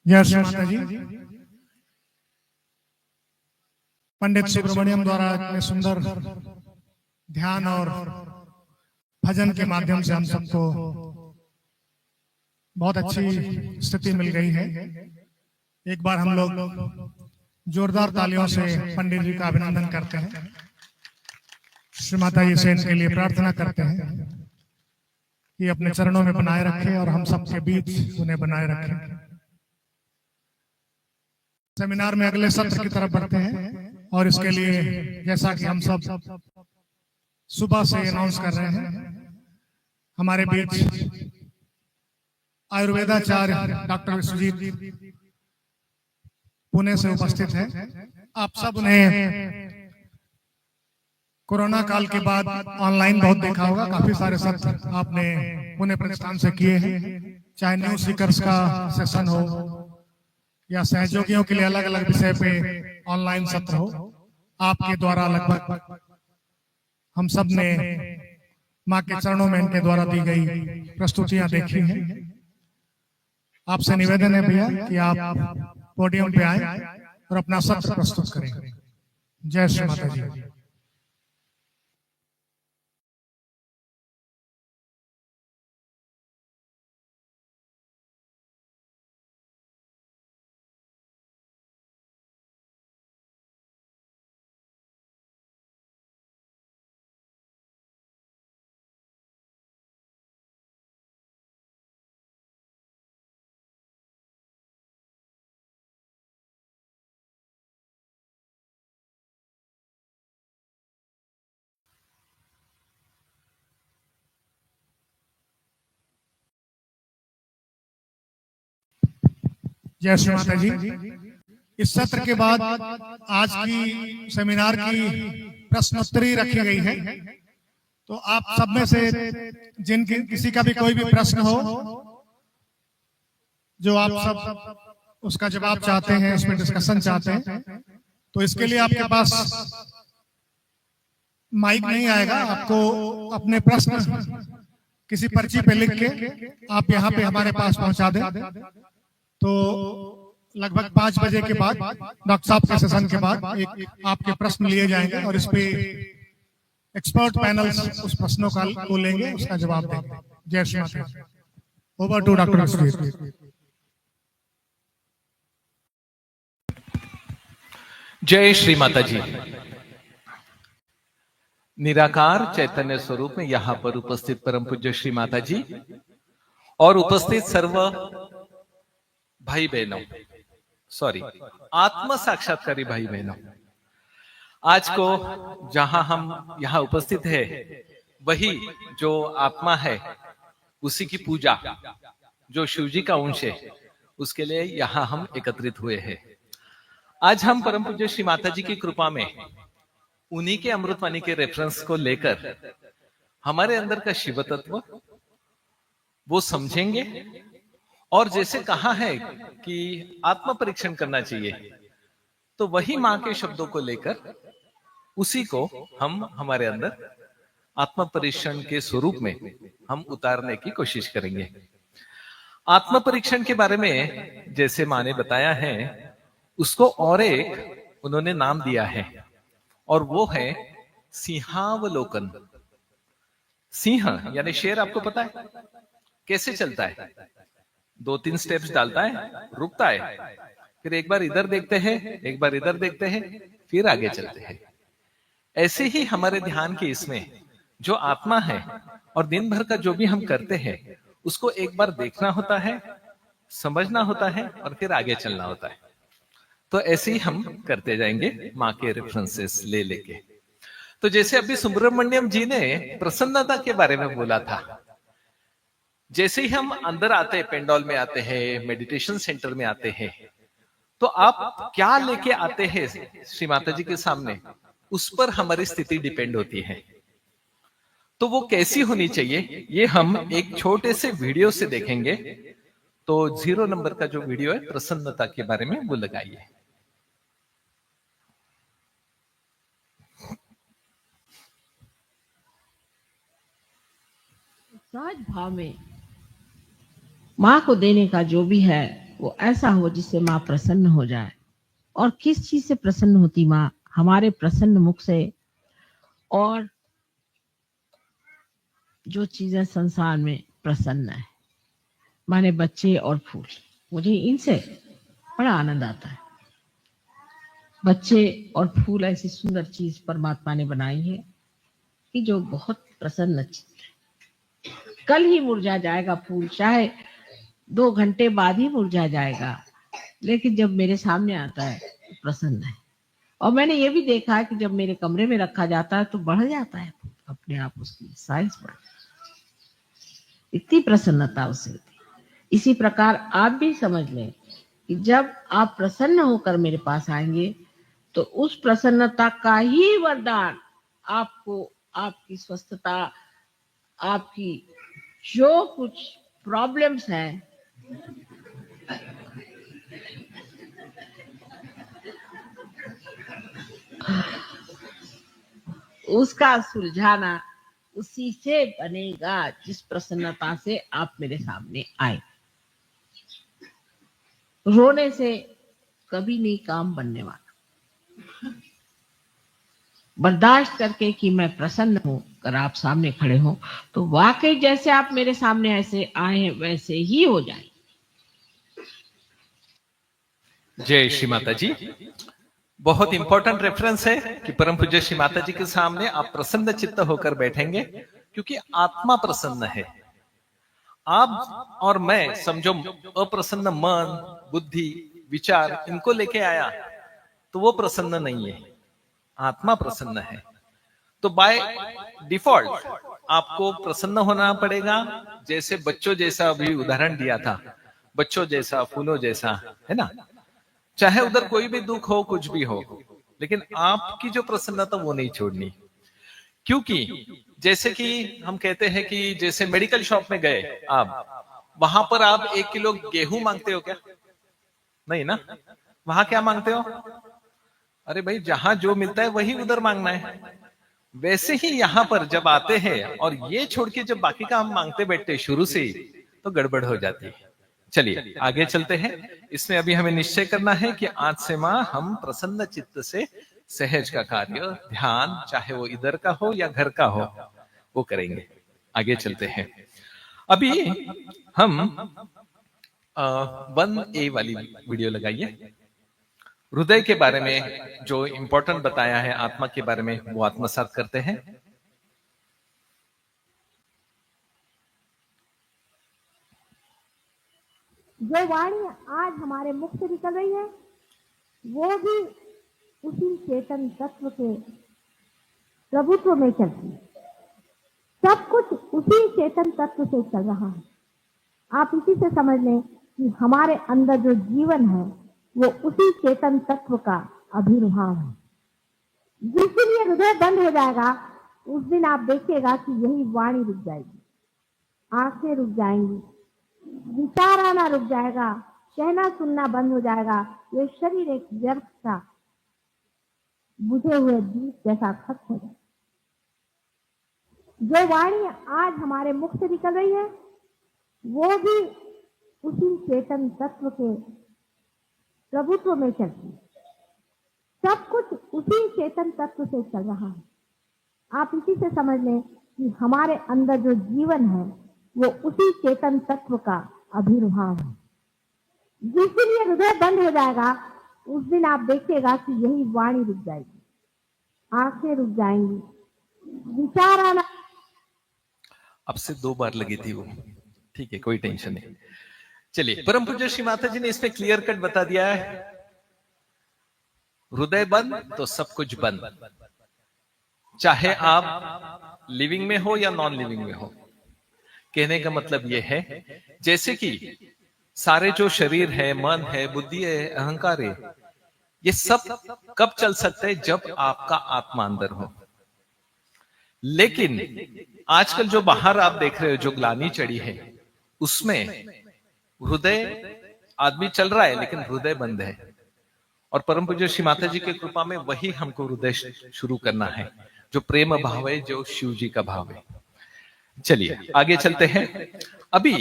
जय श्री माता जी। पंडित सुब्रमण्यम द्वारा इतने सुंदर ध्यान और भजन के माध्यम से हम सबको बहुत अच्छी स्थिति मिल गई है। एक बार हम लोग जोरदार तालियों से पंडित जी का अभिनंदन करते हैं, श्री माता जी से इनके लिए प्रार्थना करते हैं कि अपने चरणों में बनाए रखें और हम सबके बीच उन्हें बनाए रखें। सेमिनार में अगले सत्र की तरफ बढ़ते हैं और इसके लिए जैसा कि हम सब सुबह से अनाउंस कर रहे हैं, हमारे बीच आयुर्वेदाचार्य डॉक्टर विश्वजीत पुणे से उपस्थित हैं। आप सब उन्हें कोरोना काल के बाद ऑनलाइन बहुत देखा होगा, काफी सारे सत्र आपने पुणे प्रतिष्ठान से किए हैं, चाहे न्यू सीकर्स का सेशन हो या सहयोगियों के लिए अलग अलग विषय पे ऑनलाइन सत्र हो। आपके द्वारा लगभग हम सब ने माँ के चरणों में इनके द्वारा दी गई प्रस्तुतियां देखी हैं। आपसे निवेदन है भैया कि आप पोडियम पे आए और अपना सत्र प्रस्तुत करें। जय श्री माता जी। जय श्री माता जी। इस सत्र के बाद आज की सेमिनार की प्रश्नोत्तरी रखी गई है, तो आप सब में से जिन किसी का भी कोई भी प्रश्न हो जो आप सब उसका जवाब चाहते हैं, उसमें डिस्कशन चाहते हैं, तो इसके लिए आपके पास माइक नहीं आएगा। आपको अपने प्रश्न किसी पर्ची पे लिख के आप यहाँ पे हमारे पास पहुंचा दें। तो लगभग 5 बजे के बाद डॉक्टर साहब के सेशन के बाद एक आपके प्रश्न लिए जाएंगे और इस पे एक्सपर्ट पैनल उस प्रश्नों को लेंगे, उसका जवाब देंगे। जय श्री माता। Over to doctor Vishwajeet. जय श्री माता जी। निराकार चैतन्य स्वरूप में यहां पर उपस्थित परम पूज्य श्री माता जी और उपस्थित सर्व भाई बहनों, आत्म साक्षात्कारी भाई बहनों, आज को जहां हम यहां उपस्थित है वही जो आत्मा है उसी की पूजा, जो शिव जी का अंश है, उसके लिए यहां हम एकत्रित हुए हैं। आज हम परम पूज्य श्री माता जी की कृपा में उन्हीं के अमृतवाणी के रेफरेंस को लेकर हमारे अंदर का शिव तत्व वो समझेंगे और जैसे कहा है कि आत्म परीक्षण करना चाहिए, तो वही मां के शब्दों को लेकर उसी को हम हमारे अंदर आत्म परीक्षण के स्वरूप में हम उतारने की कोशिश करेंगे। आत्म परीक्षण के बारे में जैसे मां ने बताया है, उसको और एक उन्होंने नाम दिया है और वो है सिंहावलोकन। सिंह यानी शेर, आपको पता है कैसे चलता है? 2-3 स्टेप्स डालता है, रुकता है, फिर एक बार इधर देखते हैं, एक बार इधर देखते हैं, फिर आगे चलते हैं। ऐसे ही हमारे ध्यान के इसमें जो आत्मा है और दिन भर का जो भी हम करते हैं उसको एक बार देखना होता है, समझना होता है और फिर आगे चलना होता है। तो ऐसे ही हम करते जाएंगे माँ के रेफरेंसेस ले लेके। तो जैसे अभी सुब्रमण्यम जी ने प्रसन्नता के बारे में बोला था, जैसे ही हम अंदर आते हैं, पेंडॉल में आते हैं, मेडिटेशन सेंटर में आते हैं, तो आप क्या लेके आते हैं श्री माता जी के सामने, उस पर हमारी स्थिति डिपेंड होती है। तो वो कैसी होनी चाहिए ये हम एक छोटे से वीडियो से देखेंगे। तो 0 नंबर का जो वीडियो है प्रसन्नता के बारे में वो लगाइए। सहज भाव में माँ को देने का जो भी है वो ऐसा हो जिससे माँ प्रसन्न हो जाए। और किस चीज से प्रसन्न होती माँ? हमारे प्रसन्न मुख से। और जो चीजें संसार में प्रसन्न है, माने बच्चे और फूल, मुझे इनसे बड़ा आनंद आता है। बच्चे और फूल ऐसी सुंदर चीज परमात्मा ने बनाई है कि जो बहुत प्रसन्न चित्त है। कल ही मुरझा जाएगा फूल, चाहे 2 घंटे बाद ही मुरझा जाएगा, लेकिन जब मेरे सामने आता है तो प्रसन्न है। और मैंने ये भी देखा है कि जब मेरे कमरे में रखा जाता है तो बढ़ जाता है अपने आप, उसकी साइज बढ़, इतनी प्रसन्नता उसे होती है। इसी प्रकार आप भी समझ लें कि जब आप प्रसन्न होकर मेरे पास आएंगे तो उस प्रसन्नता का ही वरदान आपको, आपकी स्वस्थता, आपकी जो कुछ प्रॉब्लम्स हैं उसका सुलझाना उसी से बनेगा जिस प्रसन्नता से आप मेरे सामने आए। रोने से कभी नहीं काम बनने वाला। बर्दाश्त करके कि मैं प्रसन्न हूं, अगर आप सामने खड़े हो तो वाकई जैसे आप मेरे सामने ऐसे आए हैं वैसे ही हो जाए। जय श्री माता जी। बहुत इंपॉर्टेंट रेफरेंस है कि परम पूज्य श्री माता जी के सामने आप प्रसन्न चित्त होकर बैठेंगे, क्योंकि आत्मा प्रसन्न है। आप और मैं समझो अप्रसन्न मन, बुद्धि, विचार इनको लेके आया तो वो प्रसन्न नहीं है, आत्मा प्रसन्न है। तो बाय डिफॉल्ट आपको प्रसन्न होना पड़ेगा। जैसे बच्चों जैसा अभी उदाहरण दिया था, बच्चों जैसा, फूलों जैसा, है ना। चाहे उधर कोई भी दुख हो, कुछ भी हो, लेकिन आपकी जो प्रसन्नता वो नहीं छोड़नी। क्योंकि जैसे कि हम कहते हैं कि जैसे मेडिकल शॉप में गए आप, वहां पर आप 1 किलो गेहूं मांगते हो क्या? नहीं ना। वहां क्या मांगते हो? अरे भाई, जहां जो मिलता है वही उधर मांगना है। वैसे ही यहां पर जब आते हैं और ये छोड़ के जब बाकी का हम मांगते बैठते शुरू से ही, तो गड़बड़ हो जाती है। चलिए आगे चलते हैं। इसमें अभी हमें निश्चय करना है कि आज से मां हम प्रसन्न चित्त से सहज का कार्य, ध्यान, चाहे वो इधर का हो या घर का हो, वो करेंगे। आगे चलते हैं। अभी हम 1A वाली वीडियो लगाइए। हृदय के बारे में जो इंपॉर्टेंट बताया है आत्मा के बारे में, वो आत्मसात करते हैं। जो वाणी आज हमारे मुख से निकल रही है वो भी उसी चेतन तत्व के प्रभुत्व में चलती है। सब कुछ उसी चेतन तत्व से चल रहा है। आप इसी से समझ लें कि हमारे अंदर जो जीवन है वो उसी चेतन तत्व का आविर्भाव है। जिस दिन ये हृदय बंद हो जाएगा उस दिन आप देखिएगा कि यही वाणी रुक जाएगी, आंखें रुक जाएंगी, विचार आना रुक जाएगा, कहना सुनना बंद हो जाएगा। ये शरीर एक व्यर्थ सा बुझे हुए दीप जैसा खत्म हो जाएगा। जो वाणी आज हमारे मुख से निकल रही है वो भी उसी चेतन तत्व के प्रभुत्व में चलती है। सब कुछ उसी चेतन तत्व से चल रहा है। आप इसी से समझ लें कि हमारे अंदर जो जीवन है वो उसी चेतन तत्व का आविर्भाव है। जिस दिन ये हृदय बंद हो जाएगा उस दिन आप देखिएगा कि यही वाणी रुक जाएगी, आंखें रुक जाएंगी, विचार आना। अब से 2 बार लगी थी वो, ठीक है, कोई टेंशन नहीं। चलिए, परम पूज्य श्री माता जी ने इसमें क्लियर कट बता दिया है। हृदय बंद तो सब कुछ बंद, चाहे आप लिविंग में हो या नॉन लिविंग में हो। कहने का मतलब यह है, जैसे कि सारे जो शरीर है, मन है, बुद्धि है, अहंकार है, ये सब कब चल सकते हैं? जब आपका आत्मा अंदर हो। लेकिन आजकल जो बाहर आप देख रहे हो, जो ग्लानि चढ़ी है, उसमें हृदय, आदमी चल रहा है लेकिन हृदय बंद है। और परम पूज्य श्री माता जी की कृपा में वही हमको हृदय शुरू करना है, जो प्रेम भाव है, जो शिव जी का भाव है। चलिए आगे चलते हैं। अभी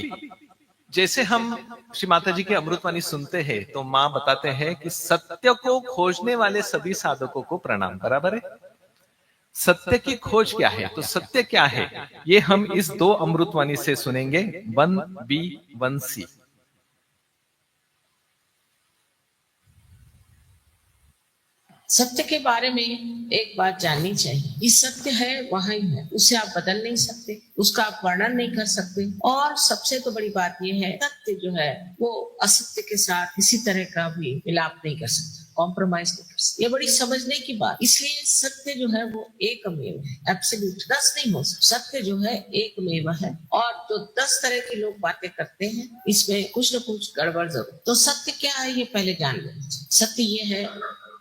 जैसे हम श्री माता जी की अमृतवाणी सुनते हैं तो माँ बताते हैं कि सत्य को खोजने वाले सभी साधकों को प्रणाम। बराबर है। सत्य की खोज क्या है, तो सत्य क्या है, ये हम इस 2 अमृतवाणी से सुनेंगे, 1B 1C। सत्य के बारे में एक बात जाननी चाहिए, ये सत्य है वहां ही है, उसे आप बदल नहीं सकते, उसका आप वर्णन नहीं कर सकते। और सबसे तो बड़ी बात यह है, सत्य जो है वो असत्य के साथ किसी तरह का भी मिलाप नहीं कर सकता, कॉम्प्रोमाइज नहीं कर सकता। ये बड़ी समझने की बात। इसलिए सत्य जो है वो एकमेव है, एब्सोल्यूट, 10 नहीं हो सकता। सत्य जो है एकमेव है, और जो 10 तरह के लोग बातें करते हैं इसमें कुछ न कुछ गड़बड़ जरूर। तो सत्य क्या है ये पहले जान लेना चाहिए। सत्य ये है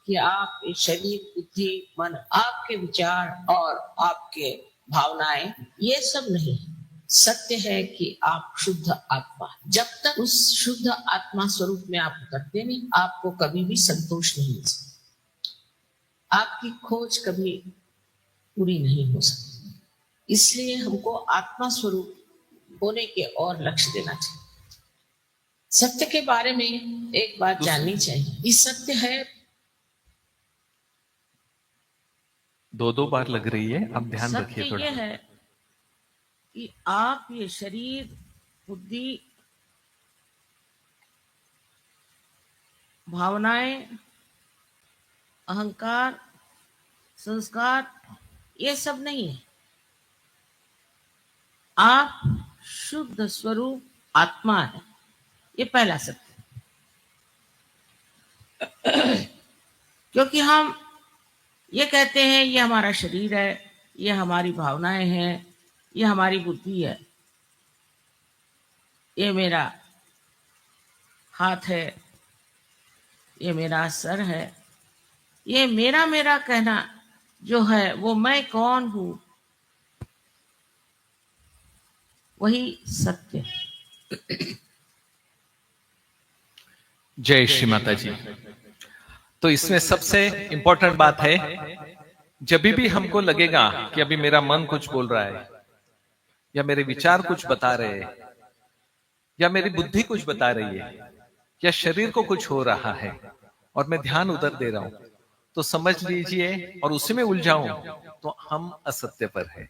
कि आप शरीर, बुद्धि, मन, आपके विचार और आपके भावनाएं, ये सब नहीं है। सत्य है कि आप शुद्ध आत्मा। जब तक उस शुद्ध आत्मा स्वरूप में आप उतरते नहीं, आपको कभी भी संतोष नहीं मिल सकता, आपकी खोज कभी पूरी नहीं हो सकती। इसलिए हमको आत्मा स्वरूप होने के और लक्ष्य देना चाहिए। सत्य के बारे में एक बात जाननी चाहिए, ये सत्य है। 2 बार लग रही है, आप ध्यान रखिए सत्य थोड़ा। ये है कि आप ये शरीर, बुद्धि, भावनाएं, अहंकार, संस्कार, ये सब नहीं है। आप शुद्ध स्वरूप आत्मा है, ये पहला सत्य। क्योंकि हम ये कहते हैं ये हमारा शरीर है, ये हमारी भावनाएं हैं, ये हमारी बुद्धि है, ये मेरा हाथ है, ये मेरा सर है। ये मेरा मेरा कहना जो है वो मैं कौन हूं, वही सत्य है। जय श्री माता जी। तो इसमें सबसे इंपॉर्टेंट बात है, जब भी हमको लगेगा कि अभी मेरा मन कुछ बोल रहा है, या मेरे विचार कुछ बता रहे हैं, या मेरी बुद्धि कुछ बता रही है, या शरीर को कुछ हो रहा है और मैं ध्यान उधर दे रहा हूं, तो समझ लीजिए और उसी में उलझाऊं तो हम असत्य पर है।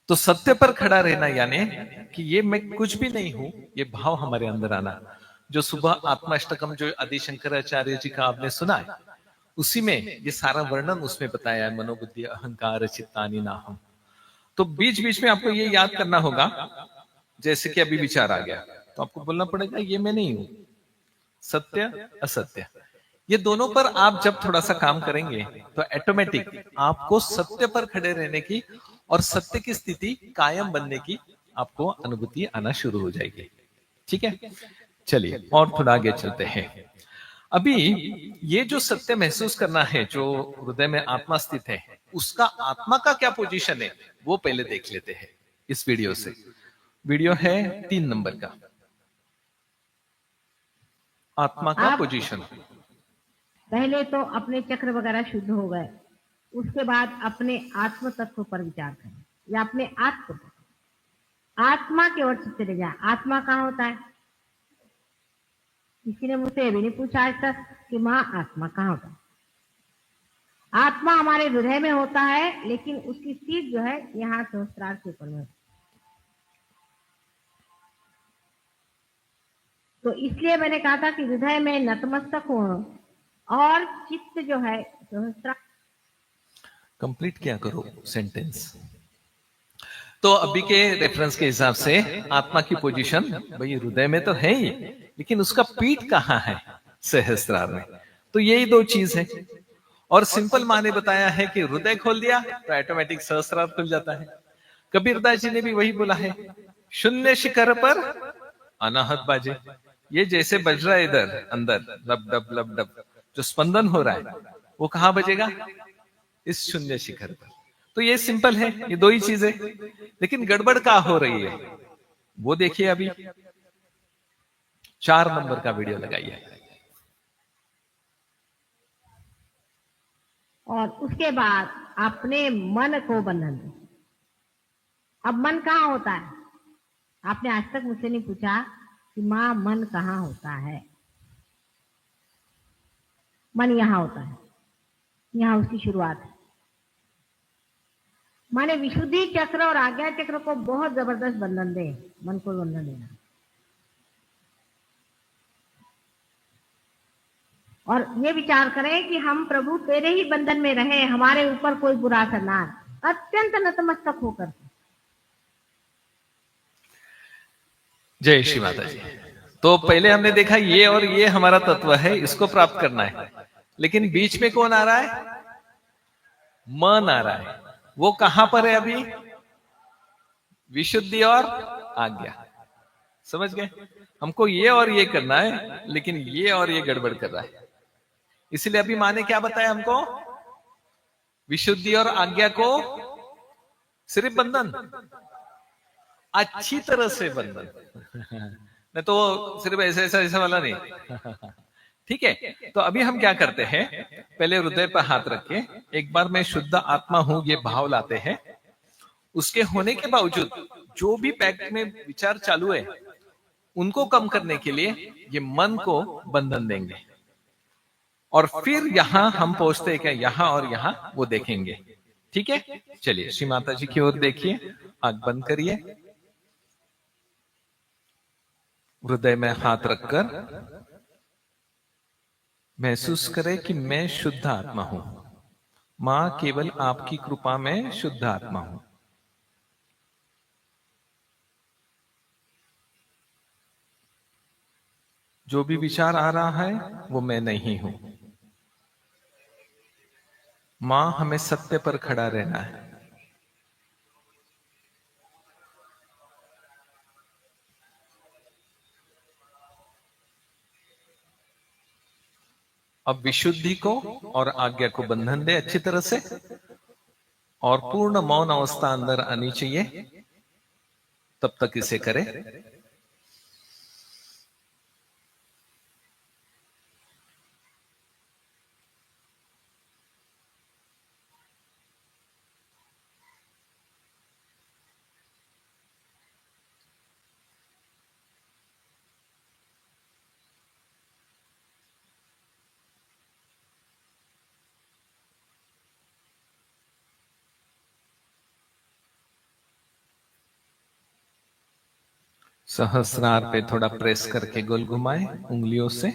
तो सत्य पर खड़ा रहना यानी कि ये मैं कुछ भी नहीं हूं, ये भाव हमारे अंदर आना। जो सुबह आत्माष्टकम जो आदि शंकराचार्य जी का आपने सुना है, उसी में ये सारा वर्णन उसमें बताया है, मनोबुद्धि अहंकार चित्तानि नाहम। तो बीच बीच में आपको ये याद करना होगा, जैसे कि अभी विचार आ गया तो आपको बोलना पड़ेगा ये मैं नहीं हूं। सत्य असत्य, ये दोनों पर आप जब थोड़ा सा काम करेंगे तो ऑटोमेटिक आपको सत्य पर खड़े रहने की और सत्य की स्थिति कायम बनने की आपको अनुभूति आना शुरू हो जाएगी। ठीक है, चलिए और थोड़ा आगे चलते हैं। अभी ये जो सत्य महसूस करना है, जो हृदय में आत्मा स्थित है, उसका आत्मा का क्या पोजीशन है वो पहले देख लेते हैं इस वीडियो से। वीडियो है 3 नंबर का, आत्मा का पोजीशन। पहले तो अपने चक्र वगैरह शुद्ध हो गए, उसके बाद अपने आत्म तत्व पर विचार करें, या अपने आत्मा की ओर से चले जाए। आत्मा कहाँ होता है? किसी ने मुझसे ये भी नहीं पूछा आज तक कि माँ आत्मा कहाँ होता है। आत्मा हमारे हृदय में होता है, लेकिन उसकी सीट जो है यहाँ सहस्त्रार के ऊपर में। तो इसलिए मैंने कहा था कि हृदय में नतमस्तक हो और चित्त जो है सहस्त्रार। कंप्लीट क्या करो सेंटेंस। तो अभी के रेफरेंस के हिसाब से आत्मा की पोजीशन भाई हृदय में तो है ही, लेकिन उसका पीठ कहाँ है? सहस्त्रार में। तो यही 2 चीज है। और सिंपल माँ ने बताया है कि हृदय खोल दिया तो ऑटोमेटिक सहस्त्रार खुल जाता है। कबीरदास जी ने भी वही बोला है, शून्य शिखर पर अनाहत बाजे। ये जैसे बज रहा है इधर अंदर लब डब लब डब, जो स्पंदन हो रहा है वो कहां बजेगा? इस शून्य शिखर पर। तो ये सिंपल है, ये 2 ही चीजें। लेकिन गड़बड़ क्या हो रही है वो देखिए। अभी 4 नंबर का वीडियो लगाइए। और उसके बाद अपने मन को बंधन दो। अब मन कहाँ होता है? आपने आज तक मुझसे नहीं पूछा कि माँ मन कहाँ होता है। मन यहाँ होता है, यहाँ उसकी शुरुआत है। माने विशुद्धि चक्र और आज्ञा चक्र को बहुत जबरदस्त बंधन दे, मन को बंधन देना। और ये विचार करें कि हम प्रभु तेरे ही बंधन में रहे, हमारे ऊपर कोई बुरा असर ना आए, अत्यंत नतमस्तक होकर। जय श्री माता जी। तो पहले हमने देखा ये और ये हमारा तत्व है, इसको प्राप्त करना है। लेकिन बीच में कौन आ रहा है? मन आ रहा है। वो कहां पर है अभी? विशुद्धि और आज्ञा। समझ गए? हमको ये और ये करना है, लेकिन ये और ये गड़बड़ कर रहा है। इसलिए अभी माँ ने क्या बताया हमको? विशुद्धि और आज्ञा को सिर्फ बंधन, अच्छी तरह से बंधन, नहीं तो सिर्फ ऐसा ऐसा ऐसा वाला नहीं। ठीक है, तो अभी हम क्या करते हैं, पहले हृदय पर हाथ रख के एक बार मैं शुद्ध आत्मा हूं ये भाव लाते हैं। उसके होने के बावजूद जो भी पैक्ट में विचार चालू है उनको कम करने के लिए ये मन को बंधन देंगे। और फिर यहां हम पहुंचते हैं क्या, यहां और यहां वो देखेंगे। ठीक है, चलिए श्री माता जी की ओर देखिए, आंख बंद करिए, हृदय में हाथ रखकर महसूस करें कि मैं शुद्ध आत्मा हूं। मां केवल आपकी कृपा में शुद्ध आत्मा हूं। जो भी विचार आ रहा है वो मैं नहीं हूं। मां हमें सत्य पर खड़ा रहना है। अब विशुद्धि को और आज्ञा को बंधन दे अच्छी तरह से, और पूर्ण मौन अवस्था अंदर आनी चाहिए, तब तक इसे करें। सहस्रार पे थोड़ा प्रेस करके गोल घुमाए उंगलियों से।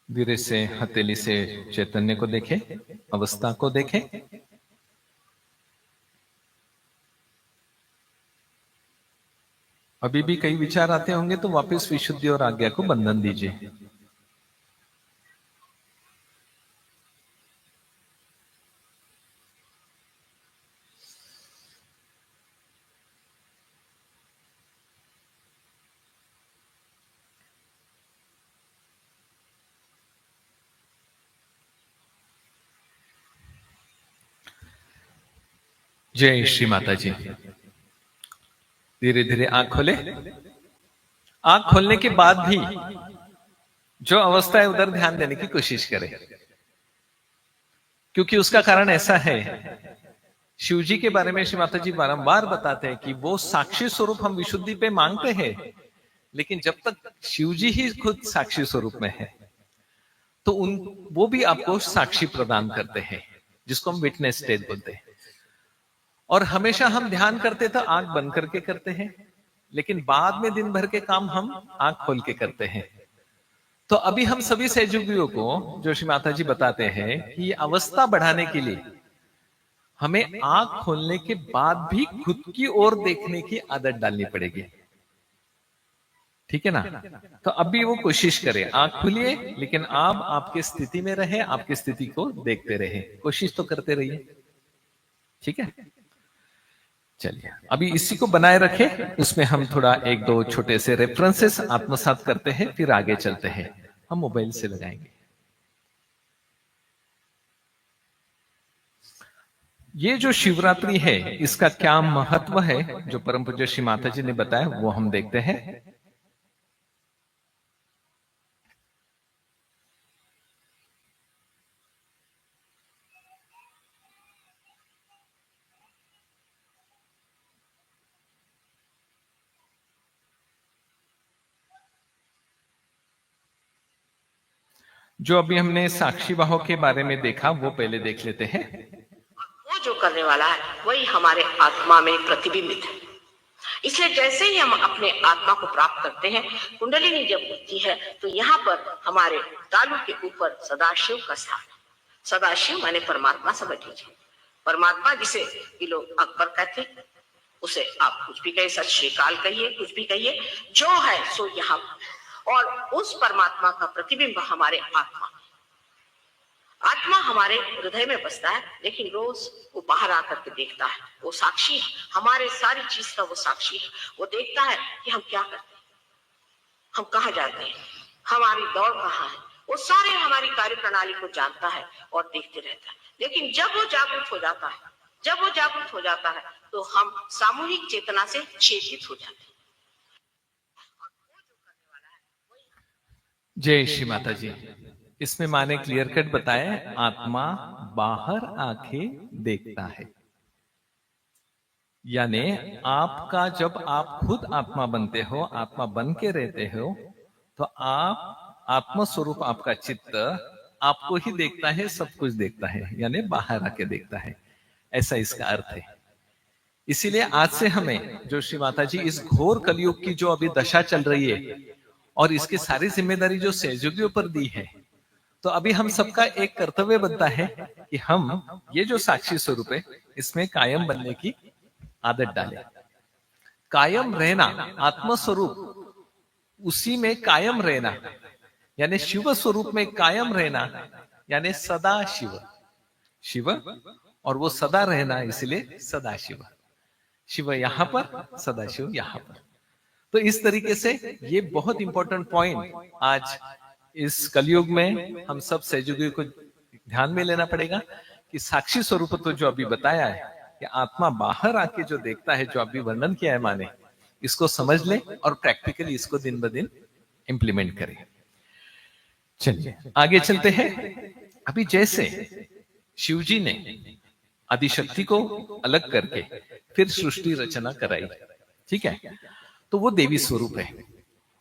धीरे से हथेली से चैतन्य को देखें, अवस्था को देखें। अभी भी कई विचार आते होंगे तो वापस विशुद्धि और आज्ञा को बंधन दीजिए। जय श्री माता जी। धीरे धीरे आंख खोले। आंख खोलने के बाद भी जो अवस्था है उधर ध्यान देने की कोशिश करें, क्योंकि उसका कारण ऐसा है, शिव जी के बारे में श्री माता जी बारंबार बताते हैं कि वो साक्षी स्वरूप हम विशुद्धि पे मांगते हैं, लेकिन जब तक शिव जी ही खुद साक्षी स्वरूप में है तो वो भी आपको साक्षी प्रदान करते हैं, जिसको हम विटनेस स्टेट बोलते हैं। और हमेशा हम ध्यान करते तो आंख बंद करके करते हैं, लेकिन बाद में दिन भर के काम हम आंख खोल के करते हैं। तो अभी हम सभी सहयोगियों को जो श्री माता जी बताते हैं कि ये अवस्था बढ़ाने के लिए हमें आंख खोलने के बाद भी खुद की ओर देखने की आदत डालनी पड़ेगी। ठीक है ना? तो अभी वो कोशिश करें, आंख खुलिए, लेकिन आप आपकी स्थिति में रहे, आपकी स्थिति को देखते रहे, कोशिश तो करते रहिए। ठीक है, चलिए अभी इसी को बनाए रखें। उसमें हम थोड़ा एक दो छोटे से रेफरेंसेस आत्मसात करते हैं, फिर आगे चलते हैं। हम मोबाइल से लगाएंगे। ये जो शिवरात्रि है इसका क्या महत्व है, जो परम पूज्य श्री माता जी ने बताया वो हम देखते हैं। जो अभी हमने साक्षी भाव के बारे में देखा वो पहले देख लेते हैं। वो जो करने वाला है वही हमारे आत्मा में प्रतिबिंबित है। इसलिए जैसे ही हम अपने आत्मा को प्राप्त करते हैं, कुंडलिनी जब उठती है तो यहाँ पर हमारे तालू के ऊपर सदाशिव का स्थान है। सदाशिव माने परमात्मा, समझ लीजिए। परमात्मा जिसे ये लोग अकबर कहते, उसे आप कुछ भी कहिए, सत श्री अकाल कहिए, कुछ भी कहिए, जो है सो यहाँ। और उस परमात्मा का प्रतिबिंब हमारे आत्मा, आत्मा हमारे हृदय में बसता है, लेकिन रोज वो बाहर आकर के देखता है। वो साक्षी है, हमारे सारी चीज का वो साक्षी है। वो देखता है कि हम क्या करते हैं, हम कहाँ जाते हैं, हमारी दौड़ कहाँ है। वो सारे हमारी कार्य प्रणाली को जानता है और देखते रहता है। लेकिन जब वो जागृत हो जाता है, जब वो जागृत हो जाता है तो हम सामूहिक चेतना से चेतित हो जाते हैं। जय श्री माता जी। इसमें माँ ने क्लियर कट बताया, आत्मा बाहर आके देखता है। यानी आपका जब आप खुद आत्मा बनते हो, आत्मा बन के रहते हो, तो आप आत्म स्वरूप, आपका चित्त आपको ही देखता है, सब कुछ देखता है, यानी बाहर आके देखता है। ऐसा इसका अर्थ है। इसीलिए आज से हमें जो श्री माता जी इस घोर कलयुग की जो अभी दशा चल रही है और इसकी सारी जिम्मेदारी जो सहयोगियों पर दी है, तो अभी हम सबका एक कर्तव्य बनता है कि हम ये जो साक्षी स्वरूप है इसमें कायम बनने की आदत डालें। कायम रहना, आत्म स्वरूप उसी में कायम रहना, यानी शिव स्वरूप में कायम रहना, यानी सदा शिव। शिव और वो सदा रहना, इसलिए सदा शिव। शिव यहां पर, सदा शिव यहां पर। तो इस तरीके से ये बहुत इंपॉर्टेंट पॉइंट आज इस कलयुग में हम सब सहयोगियों को ध्यान में लेना पड़ेगा कि साक्षी स्वरूप तो जो अभी बताया है कि आत्मा बाहर आके जो देखता है, जो अभी वर्णन किया है माने, इसको समझ ले और प्रैक्टिकली इसको दिन ब दिन इंप्लीमेंट करें। चलिए आगे चलते हैं। अभी जैसे शिवजी ने आदिशक्ति को अलग करके फिर सृष्टि रचना कराई, ठीक है, तो वो देवी स्वरूप है।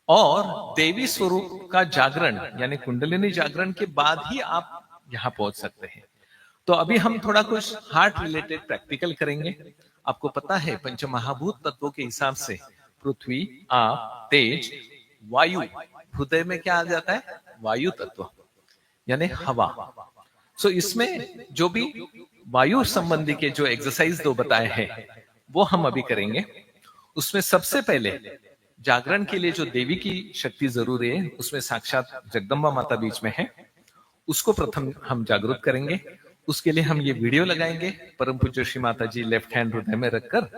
और देवी स्वरूप का जागरण यानी कुंडलिनी जागरण के बाद ही आप यहां पहुंच सकते हैं। तो अभी हम थोड़ा कुछ हार्ट रिलेटेड प्रैक्टिकल करेंगे। आपको पता है पंचमहाभूत तत्वों के हिसाब से पृथ्वी, आप, तेज, वायु, हृदय में क्या आ जाता है, वायु तत्व यानी हवा। सो इसमें जो भी वायु संबंधी के जो एक्सरसाइज दो बताए हैं वो हम अभी करेंगे। उसमें सबसे पहले जागरण के लिए जो देवी की शक्ति जरूरी है, उसमें साक्षात जगदम्बा माता बीच में है, उसको प्रथम हम जागरूक करेंगे। उसके लिए हम ये वीडियो लगाएंगे। परम पूज्य श्री माता जी लेफ्ट हैंड हृदय में रखकर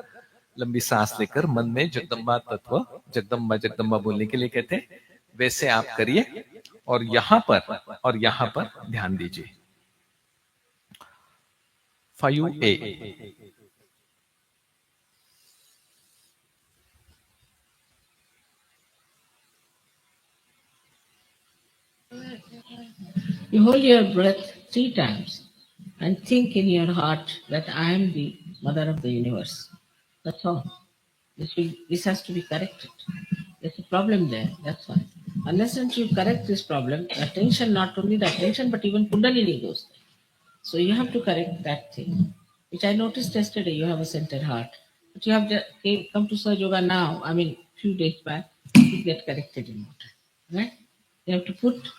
लंबी सांस लेकर मन में जगदम्बा तत्व, जगदम्बा जगदम्बा बोलने के लिए कहते हैं, वैसे आप करिए और यहां पर ध्यान दीजिए। 5A। You hold your breath 3 times and think in your heart that I am the mother of the universe. That's all. This has to be corrected. There's a problem there. That's why. Unless and you correct this problem, the attention, not only the attention, but even Kundalini goes there. So you have to correct that thing, which I noticed yesterday. You have a centered heart, but you have come to Saj Yoga now. I mean, few days back, to get corrected in water. Right? You have to put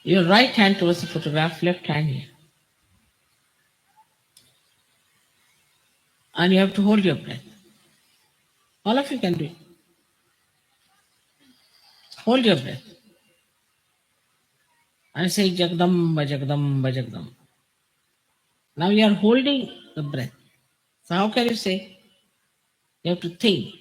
your right hand towards the photograph, left hand here. And you have to hold your breath. All of you can do it. Hold your breath. And say Jagdamba, Jagdamba, Jagdamba. Now you are holding the breath. So how can you say? You have to think.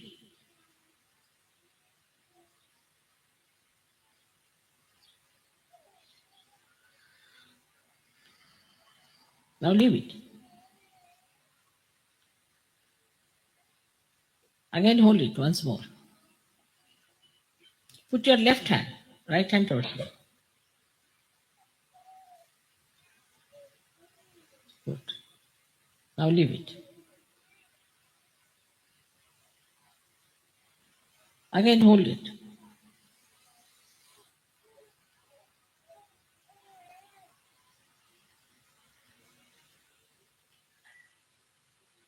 Now leave it. Again hold it once more. Put your left hand, right hand towards you. Good. Now leave it. Again, hold it.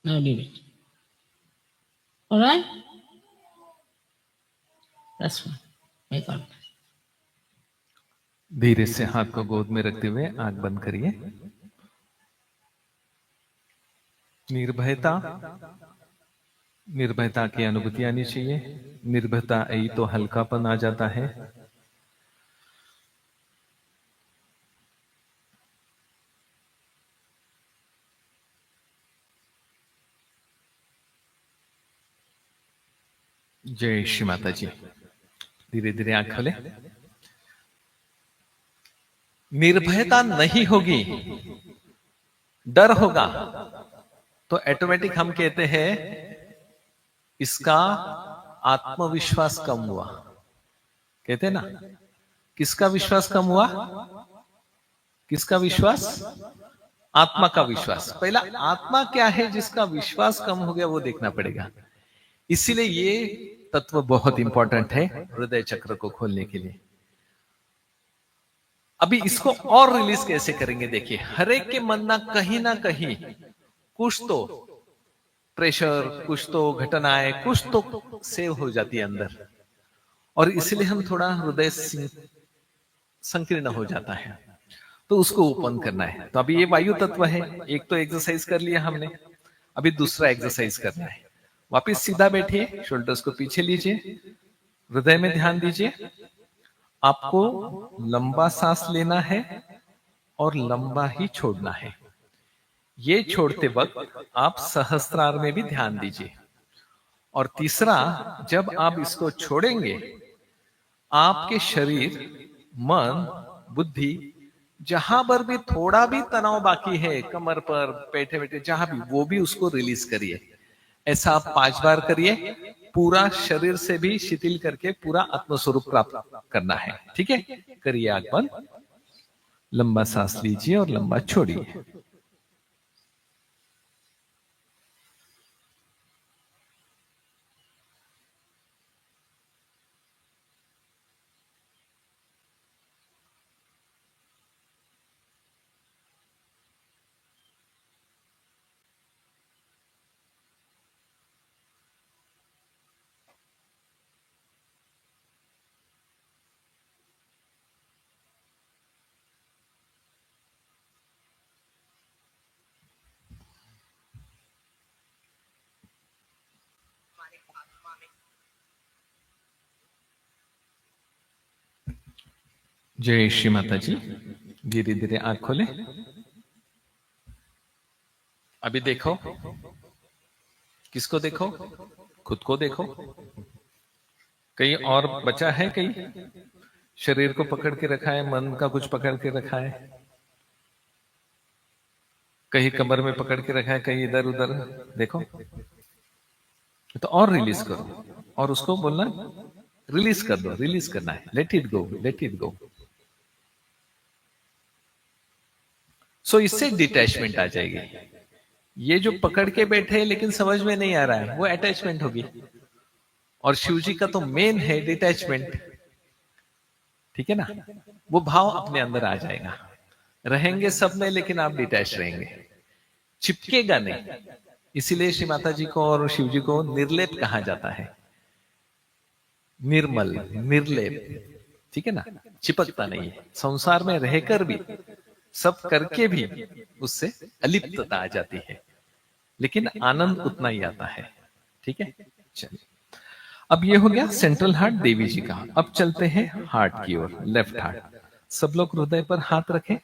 Now leave it. All right? That's fine. Make out. धीरे से हाथ को गोद में रखते हुए आंख बंद करिए। निर्भयता, निर्भयता की अनुभूति आनी चाहिए। निर्भयता आई तो हल्कापन आ जाता है। जय श्री माता जी। धीरे धीरे आंख खोले। निर्भयता नहीं होगी, डर होगा, तो ऑटोमेटिक हम कहते हैं इसका आत्मविश्वास कम हुआ। कहते हैं ना, किसका विश्वास कम हुआ? किसका विश्वास? आत्मा का विश्वास। पहला आत्मा क्या है जिसका विश्वास कम हो गया, वो देखना पड़ेगा। इसीलिए ये तत्व बहुत इंपॉर्टेंट है हृदय चक्र को खोलने के लिए। अभी इसको और रिलीज कैसे करेंगे? देखिए, हर एक के मन ना कहीं कुछ तो प्रेशर, कुछ तो घटनाएं, कुछ तो सेव हो जाती है अंदर, और इसलिए हम थोड़ा हृदय संकीर्ण हो जाता है, तो उसको ओपन करना है। तो अभी ये वायु तत्व है, एक तो एक्सरसाइज कर लिया हमने, अभी दूसरा एक्सरसाइज करना है। वापिस सीधा बैठिए, शोल्डर्स को पीछे लीजिए, हृदय में ध्यान दीजिए। आपको लंबा सांस लेना है और लंबा ही छोड़ना है। ये छोड़ते वक्त आप सहस्त्रार में भी ध्यान दीजिए। और तीसरा, जब आप इसको छोड़ेंगे, आपके शरीर, मन, बुद्धि, जहां पर भी थोड़ा भी तनाव बाकी है, कमर पर, बैठे बैठे जहां भी, वो भी उसको रिलीज करिए। ऐसा आप 5 बार करिए। पूरा शरीर से भी शिथिल करके पूरा आत्मस्वरूप प्राप्त करना है। ठीक है, करिए आंख बंद, लंबा सांस लीजिए और लंबा छोड़िए। जय श्री माता जी। धीरे धीरे आंख खोले। अभी देखो, किसको देखो? खुद को देखो। कहीं और बचा है? कहीं शरीर को पकड़ के रखा है, मन का कुछ पकड़ के रखा है, कहीं कमर में पकड़ के रखा है, कहीं इधर उधर। देखो तो और रिलीज करो, और उसको बोलना रिलीज कर दो, रिलीज करना है। Let it go, let it go. So इससे डिटैचमेंट आ जाएगी। ये जो पकड़ के बैठे हैं लेकिन समझ में नहीं आ रहा है, वो अटैचमेंट होगी। और शिव जी का तो मेन है डिटैचमेंट। ठीक है ना? वो भाव अपने अंदर आ जाएगा। रहेंगे सब में, लेकिन आप डिटैच रहेंगे, चिपकेगा नहीं। इसीलिए श्री माता जी को और शिव जी को निर्लेप कहा जाता है। निर्मल, निर्लेप। ठीक है ना? चिपकता नहीं है। संसार में रहकर भी, सब करके भी उससे अलिप्तता आ जाती है, लेकिन आनंद उतना ही आता है। ठीक है, चलिए। अब ये हो गया सेंट्रल हार्ट देवी जी का। अब चलते हैं हार्ट की ओर, लेफ्ट हार्ट। सब लोग हृदय पर हाथ रखें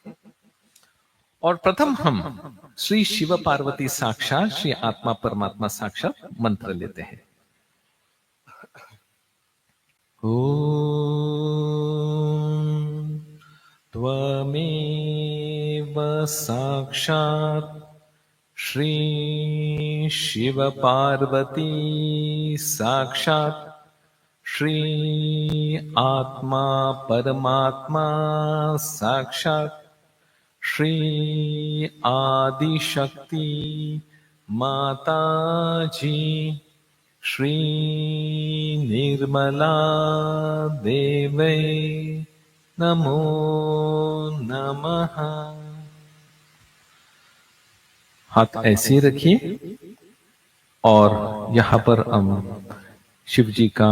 और प्रथम हम श्री शिव पार्वती साक्षात, श्री आत्मा परमात्मा साक्षात मंत्र लेते हैं। ओम त्वमेव साक्षात् श्री शिव पार्वती साक्षात् श्री आत्मा परमात्मा साक्षात् श्री आदि शक्ति माता जी श्री निर्मला देवै नमो नमः। हाथ ऐसे रखिए और यहाँ पर हम शिव जी का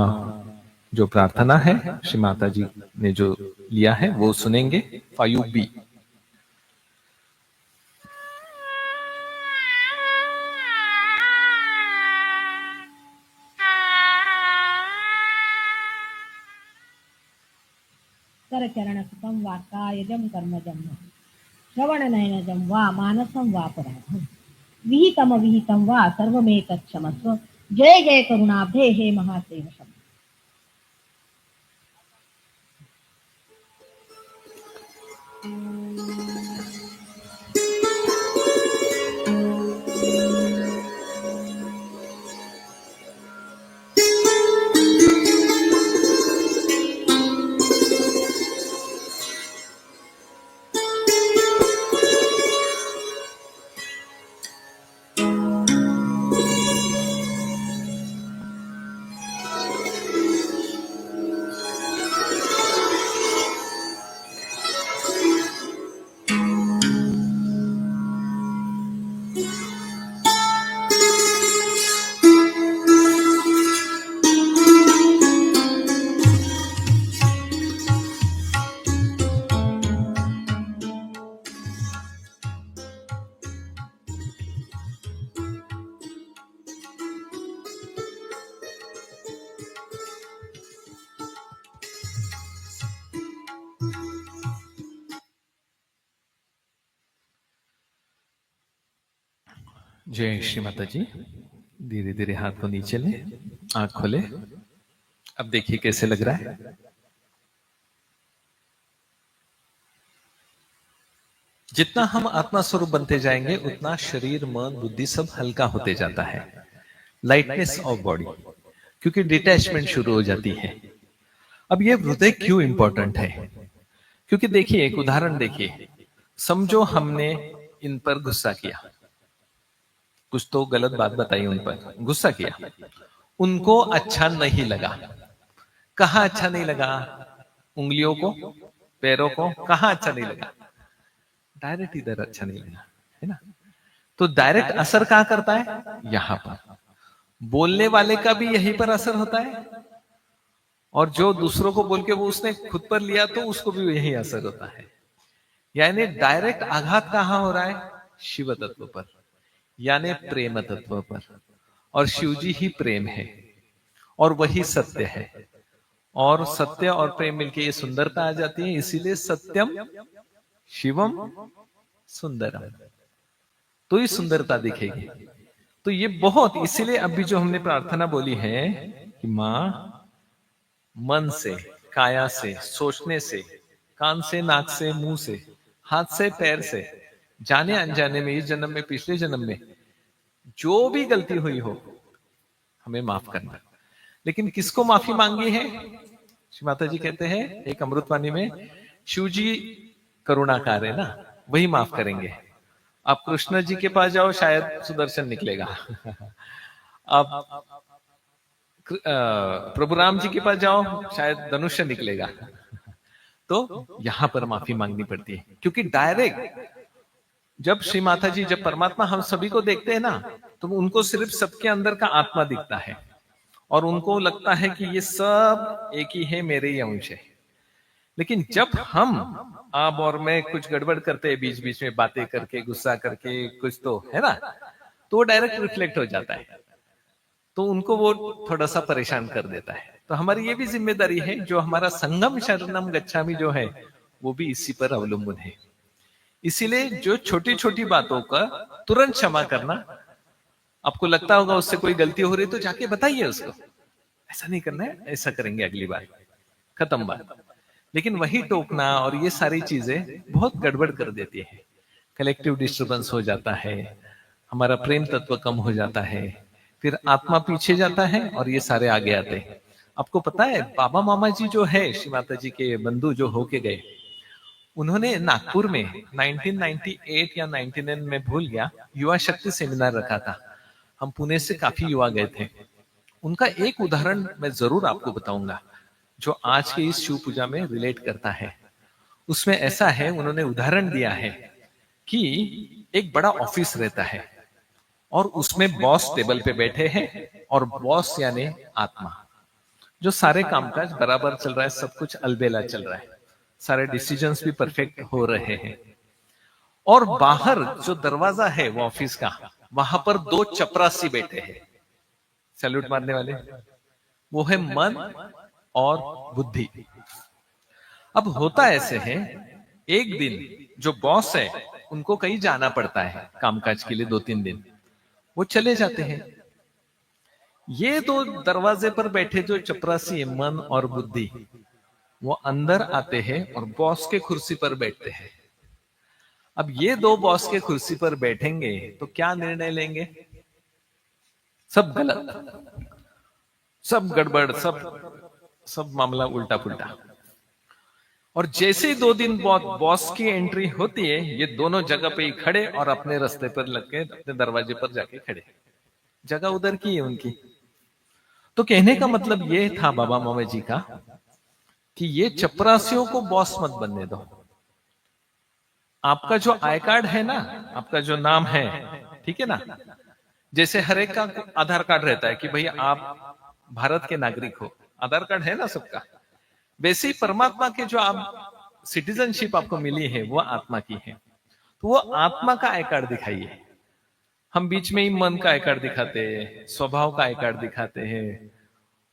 जो प्रार्थना है श्री माता जी ने जो लिया है वो सुनेंगे। 5B। करचरण सुखम वा कायजम कर्मजम श्रवण नयनजम वा मानसम वा पराधम विहितम वा सर्वमेतत्क्षमस्व। जय जय करुणाब्धे हे महादेव शब्द। जय श्री माता जी। धीरे धीरे हाथ को नीचे ले, आंख खोले। अब देखिए कैसे लग रहा है। जितना हम आत्मा स्वरूप बनते जाएंगे उतना शरीर मन बुद्धि सब हल्का होते जाता है। लाइटनेस ऑफ बॉडी, क्योंकि डिटैचमेंट शुरू हो जाती है। अब ये हृदय क्यों इंपॉर्टेंट है? क्योंकि देखिए एक उदाहरण देखिए। समझो हमने इन पर गुस्सा किया, कुछ तो गलत बात बताई, उन पर गुस्सा किया, उनको अच्छा नहीं लगा। कहाँ अच्छा नहीं लगा? उंगलियों को, पैरों को, कहाँ अच्छा नहीं लगा? डायरेक्ट इधर अच्छा नहीं लगा, है ना? तो डायरेक्ट असर कहाँ करता है? यहां पर। बोलने वाले का भी यहीं पर असर होता है, और जो दूसरों को बोल के वो उसने खुद पर लिया तो उसको भी यही असर होता है। यानी डायरेक्ट आघात कहाँ हो रहा है? शिव तत्व पर, यानी प्रेम तत्व पर। और शिव जी ही प्रेम है और वही सत्य है, और सत्य और प्रेम मिलके ये सुंदरता आ जाती है। इसीलिए सत्यम शिवम सुंदरम, तो ये सुंदरता दिखेगी। तो ये बहुत, इसीलिए अभी जो हमने प्रार्थना बोली है कि मां मन से, काया से, सोचने से, कान से, नाक से, मुंह से, हाथ से, पैर से, जाने अनजाने में, इस जन्म में, पिछले जन्म में जो भी गलती हुई हो हमें माफ करना। लेकिन किसको माफी मांगी है? श्री माता जी कहते हैं एक अमृतवाणी में, शिव जी करुणाकार है ना, वही माफ करेंगे। आप कृष्ण जी के पास जाओ, शायद सुदर्शन निकलेगा। आप प्रभु राम जी के पास जाओ, शायद धनुष्य निकलेगा। तो यहां पर माफी मांगनी पड़ती है, क्योंकि डायरेक्ट जब श्री माता जी, जब परमात्मा हम सभी को देखते हैं ना, तो उनको सिर्फ सबके अंदर का आत्मा दिखता है, और उनको लगता है कि ये सब एक ही है, मेरे ही अंश है। लेकिन जब हम, आप और मैं कुछ गड़बड़ करते हैं बीच बीच में, बातें करके, गुस्सा करके, कुछ तो है ना, तो वो डायरेक्ट रिफ्लेक्ट हो जाता है, तो उनको वो थोड़ा सा परेशान कर देता है। तो हमारी ये भी जिम्मेदारी है, जो हमारा संगम शरणम गच्छामि जो है, वो भी इसी पर अवलंबन है। इसीलिए जो छोटी छोटी बातों का तुरंत क्षमा करना, आपको लगता होगा उससे कोई गलती हो रही तो जाके बताइए उसको, ऐसा नहीं करना है, ऐसा करेंगे अगली बार, खत्म बात। लेकिन वही टोकना और ये सारी चीजें बहुत गड़बड़ कर देती है। कलेक्टिव डिस्टर्बेंस हो जाता है, हमारा प्रेम तत्व कम हो जाता है, फिर आत्मा पीछे जाता है और ये सारे आगे आते हैं। आपको पता है बाबा मामा जी जो है, श्री माता जी के बंधु जो होके गए, उन्होंने नागपुर में 1998 या 99 में भूल गया, युवा शक्ति सेमिनार रखा था। हम पुणे से काफी युवा गए थे, उनका एक उदाहरण मैं जरूर आपको बताऊंगा जो आज के इस शिव पूजा में रिलेट करता है। उसमें ऐसा है, उन्होंने उदाहरण दिया है कि एक बड़ा ऑफिस रहता है और उसमें बॉस टेबल पे बैठे हैं और बॉस यानी आत्मा, जो सारे कामकाज बराबर चल रहा है, सब कुछ अलबेला चल रहा है, सारे डिसीजंस भी परफेक्ट हो रहे हैं। और बाहर जो दरवाजा है वो ऑफिस का, वहां पर दो चपरासी बैठे हैं, सैल्यूट मारने वाले, वो है मन और बुद्धि। अब होता ऐसे है, एक दिन जो बॉस है उनको कहीं जाना पड़ता है कामकाज के लिए, 2-3 दिन वो चले जाते हैं। ये दो दरवाजे पर बैठे जो चपरासी है, मन और बुद्धि, वो अंदर आते हैं और बॉस के कुर्सी पर बैठते हैं। अब ये दो बॉस के कुर्सी पर बैठेंगे तो क्या निर्णय लेंगे? सब गलत, सब गड़बड़, सब मामला उल्टा पुल्टा। और जैसे ही 2 दिन बॉस की एंट्री होती है, ये दोनों जगह पे ही खड़े और अपने रास्ते पर लग के अपने दरवाजे पर जाके खड़े, जगह उधर की है उनकी। तो कहने का मतलब ये था बाबा मामा जी का कि ये चपरासियों को बॉस मत बनने दो। आपका जो आई कार्ड है ना, आपका जो नाम है, ठीक है ना, जैसे हर एक का आधार कार्ड रहता है कि भाई आप भारत के नागरिक हो, आधार कार्ड है ना सबका, वैसे ही परमात्मा के जो आप सिटीजनशिप आपको मिली है वो आत्मा की है। तो वो आत्मा का आई कार्ड दिखाइए। हम बीच में ही मन का आई कार्ड दिखाते हैं, स्वभाव का आई कार्ड दिखाते हैं,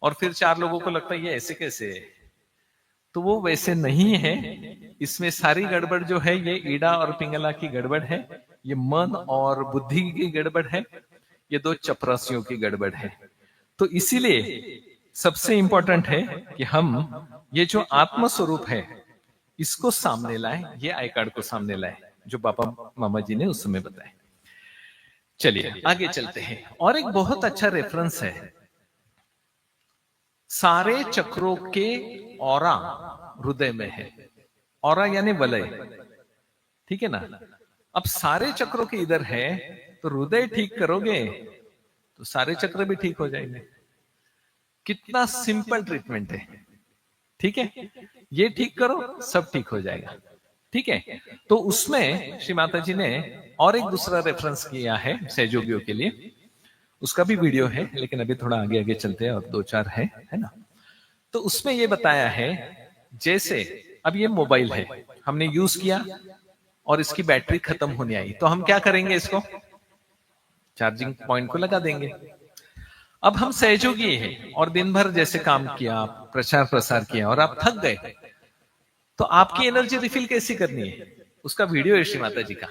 और फिर 4 लोगों को लगता है ये ऐसे कैसे है। तो वो वैसे नहीं है। इसमें सारी गड़बड़ जो है ये ईड़ा और पिंगला की गड़बड़ है, ये मन और बुद्धि की गड़बड़ है, ये दो चपरासियों की गड़बड़ है। तो इसीलिए सबसे इंपॉर्टेंट है कि हम ये जो आत्म स्वरूप है इसको सामने लाए, ये आई कार्ड को सामने लाए जो पापा मामा जी ने उस समय बताया। चलिए आगे चलते हैं। और एक बहुत अच्छा रेफरेंस है, सारे चक्रों के ऑरा हृदय में है। ऑरा यानी वलय, ठीक है ना। अब सारे चक्रों के इधर है तो हृदय ठीक करोगे तो सारे चक्र भी ठीक हो जाएंगे। कितना सिंपल ट्रीटमेंट है, ठीक है। ये ठीक करो सब ठीक हो जाएगा, ठीक है। तो उसमें श्री माता जी ने और एक दूसरा रेफरेंस किया है सहयोगियों के लिए, उसका भी वीडियो है, लेकिन अभी थोड़ा आगे आगे चलते हैं और 2-4 है ना। तो उसमें ये बताया है, जैसे अब ये मोबाइल है, हमने यूज किया और इसकी बैटरी खत्म होने आई, तो हम क्या करेंगे, इसको चार्जिंग पॉइंट को लगा देंगे। अब हम सहयोगी हैं और दिन भर जैसे काम किया, प्रचार प्रसार किया और आप थक गए, तो आपकी एनर्जी रिफिल कैसी करनी है, उसका वीडियो है श्री माता जी का।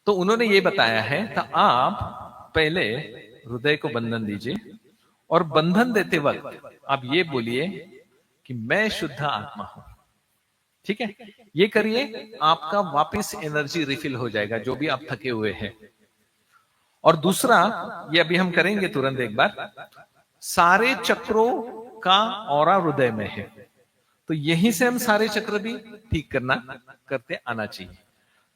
तो उन्होंने ये बताया है, तो आप पहले हृदय को बंधन दीजिए और बंधन देते वक्त आप ये बोलिए कि मैं शुद्ध आत्मा हूं, ठीक है। ये करिए, आपका वापस एनर्जी रिफिल हो जाएगा जो भी आप थके हुए हैं। और दूसरा, ये अभी हम करेंगे तुरंत एक बार, सारे चक्रों का ऑरा हृदय में है, तो यहीं से हम सारे चक्र भी ठीक करते आना चाहिए।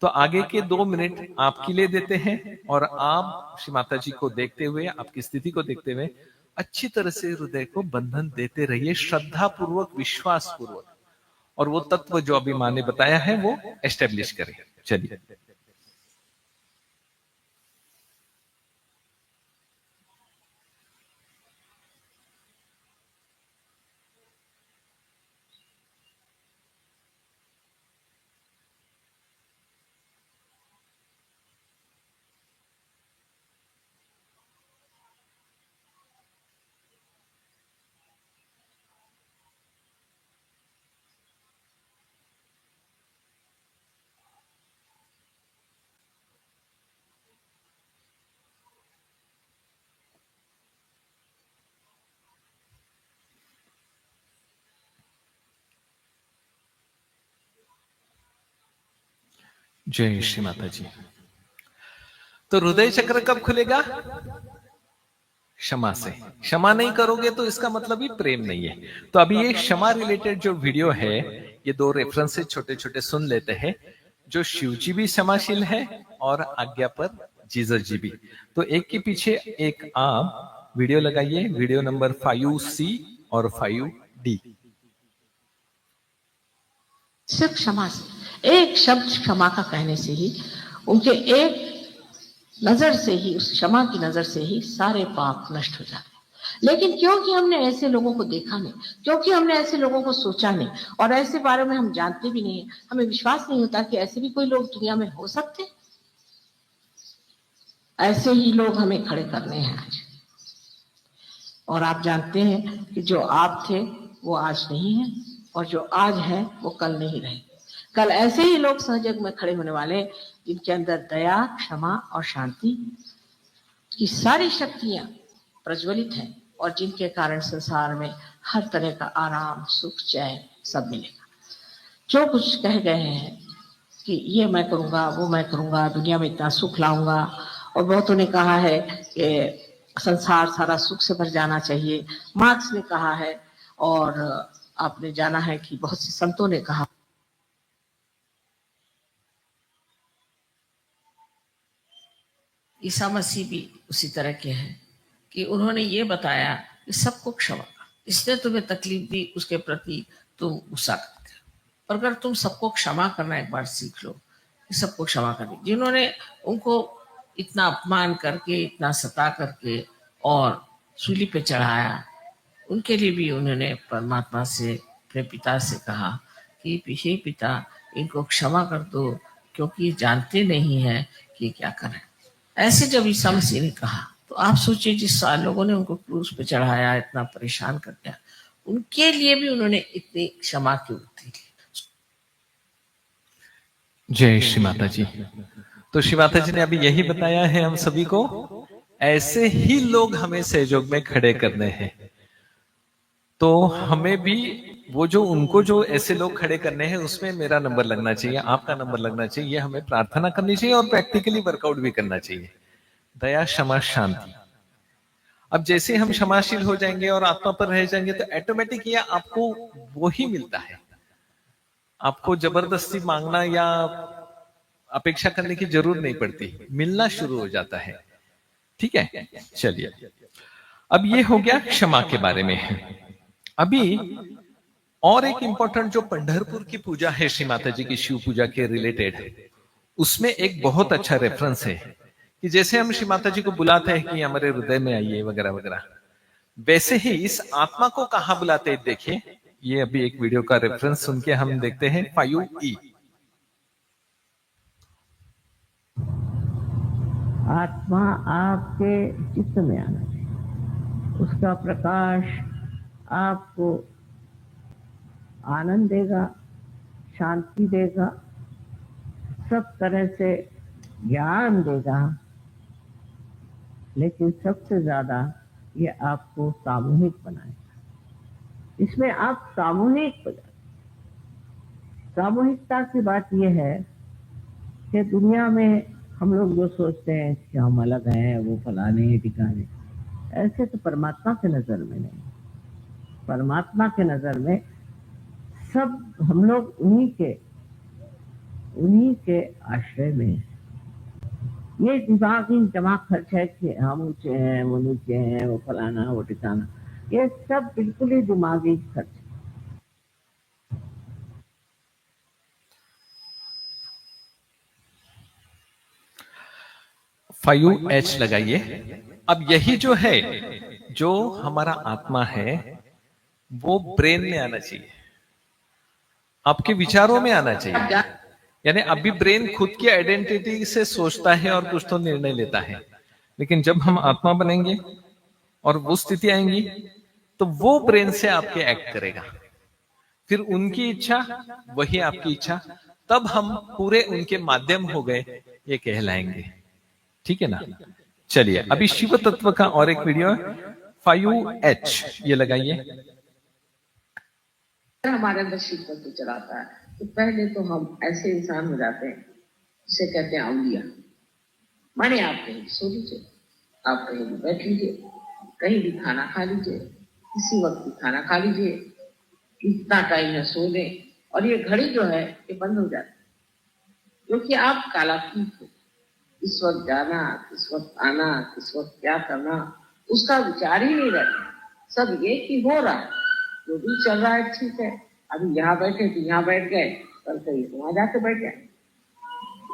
तो आगे के 2 मिनट आपके लिए देते हैं और आप श्री माता जी को देखते हुए, आपकी स्थिति को देखते हुए अच्छी तरह से हृदय को बंधन देते रहिए, श्रद्धा पूर्वक, विश्वास पूर्वक, और वो तत्व जो अभी माँ ने बताया है वो एस्टेब्लिश करें। चलिए जय श्री माता जी। तो हृदय चक्र कब खुलेगा? क्षमा से। क्षमा नहीं करोगे तो इसका मतलब ही प्रेम नहीं है। तो अभी ये क्षमा रिलेटेड जो वीडियो है, ये 2 रेफरेंसेस छोटे छोटे सुन लेते हैं, जो शिव जी भी क्षमाशील है और आज्ञा पर जीसस जी भी। तो एक के पीछे एक आप वीडियो लगाइए, वीडियो नंबर 5C और 5D। सिर्फ क्षमा से, एक शब्द क्षमा का कहने से ही, उनके एक नजर से ही, उस क्षमा की नजर से ही सारे पाप नष्ट हो जाते हैं। लेकिन क्योंकि हमने ऐसे लोगों को देखा नहीं, क्योंकि हमने ऐसे लोगों को सोचा नहीं, और ऐसे बारे में हम जानते भी नहीं, हमें विश्वास नहीं होता कि ऐसे भी कोई लोग दुनिया में हो सकते। ऐसे ही लोग हमें खड़े करने हैं आज। और आप जानते हैं कि जो आप थे वो आज नहीं है, और जो आज है वो कल नहीं रहे। कल ऐसे ही लोग सहजग में खड़े होने वाले हैं जिनके अंदर दया, क्षमा और शांति की सारी शक्तियां प्रज्वलित हैं, और जिनके कारण संसार में हर तरह का आराम, सुख, चैन सब मिलेगा। जो कुछ कह गए हैं कि ये मैं करूंगा, वो मैं करूंगा, दुनिया में इतना सुख लाऊंगा, और बहुतों ने कहा है कि संसार सारा सुख से भर जाना चाहिए, मार्क्स ने कहा है, और आपने जाना है कि बहुत से संतों ने कहा। ईसा मसीह भी उसी तरह के हैं कि उन्होंने ये बताया कि सबको क्षमा कर, इसने तुम्हें तकलीफ दी, उसके प्रति तुम गुस्सा करते हो, पर अगर तुम सबको क्षमा करना एक बार सीख लो, कि सबको क्षमा कर, जिन्होंने उनको इतना अपमान करके, इतना सता करके और सूली पे चढ़ाया, उनके लिए भी उन्होंने परमात्मा से, अपने पिता से कहा कि हे पिता, इनको क्षमा कर दो, क्योंकि जानते नहीं है कि क्या करें। ऐसे जब ईसा मसीह ने कहा, तो आप सोचिए जिस लोगों ने उनको क्रूस पे चढ़ाया, इतना परेशान कर दिया, उनके लिए भी उन्होंने इतनी क्षमा क्यों दी। जय श्री माता जी। तो श्री माता जी ने अभी यही बताया है हम सभी को, ऐसे ही लोग हमें सहयोग में खड़े करने हैं। तो हमें भी वो जो उनको जो ऐसे लोग खड़े करने हैं, उसमें मेरा नंबर लगना चाहिए, आपका नंबर लगना चाहिए, हमें प्रार्थना करनी चाहिए और प्रैक्टिकली वर्कआउट भी करना चाहिए। दया, क्षमा, शांति। अब जैसे हम क्षमाशील हो जाएंगे और आत्मा पर रह जाएंगे, तो ऑटोमेटिक ये आपको वो ही मिलता है। आपको जबरदस्ती मांगना या अपेक्षा करने की जरूरत नहीं पड़ती, मिलना शुरू हो जाता है। ठीक है, चलिए, अब ये हो गया क्षमा के बारे में। अभी और एक इंपॉर्टेंट जो पंढरपुर की पूजा है श्री माता जी की, शिव पूजा के रिलेटेड, उसमें एक बहुत अच्छा रेफरेंस है कि जैसे हम श्री माता जी को बुलाते हैं कि हमारे हृदय में आइए वगैरह वगैरह, वैसे ही इस आत्मा को कहां बुलाते हैं। देखिए, ये अभी एक वीडियो का रेफरेंस सुन के हम देखते हैं। 5E। आत्मा आपके चित्त में आना चाहिए, उसका प्रकाश आपको आनंद देगा, शांति देगा, सब तरह से ज्ञान देगा, लेकिन सबसे ज्यादा ये आपको सामूहिक बनाएगा। इसमें आप सामूहिक हो जाते। सामूहिकता की बात यह है कि दुनिया में हम लोग जो सोचते हैं कि हम अलग हैं, वो फलाने ठिकाने, ऐसे तो परमात्मा के नजर में नहीं। परमात्मा के नजर में सब हम लोग उन्हीं के आश्रय में हैं। ये दिमागी जमा खर्च है कि हम ऊंचे हैं, वो नीचे हैं, वो फलाना, वो ठिकाना, ये सब बिल्कुल ही दिमागी खर्च है। H लगाइए। अब यही जो है, जो हमारा आत्मा है, वो ब्रेन में आना चाहिए, आपके विचारों में आना चाहिए। यानी अभी ब्रेन खुद की आइडेंटिटी से सोचता है और कुछ तो निर्णय लेता है, लेकिन जब हम आत्मा बनेंगे और वो स्थिति आएंगी, तो वो ब्रेन से आपके एक्ट करेगा, फिर उनकी इच्छा वही आपकी इच्छा, तब हम पूरे उनके माध्यम हो गए, ये कहलाएंगे। ठीक है ना। चलिए, अभी शिव तत्व का और एक वीडियो 5H, ये लगाइए। हमारे अंदर शिव तत्व चलाता है, तो पहले तो हम ऐसे इंसान हो जाते हैं जिसे कहते हैं अवलिया। माने आप कहीं सो लीजिए, आप कहीं भी बैठ लीजिए, कहीं भी खाना खा लीजिए, किसी वक्त भी खाना खा लीजिए, इतना टाइम है सो लें, और ये घड़ी जो है ये बंद हो जाती है, क्योंकि आप कालातीत हो। इस वक्त जाना, किस वक्त आना, किस वक्त क्या करना, उसका विचार ही नहीं रहता। सब ये कि हो रहा है, जो भी चल रहा है ठीक है, अभी यहाँ बैठे तो यहाँ बैठ गए, कल कहीं वहां जाके बैठ गए।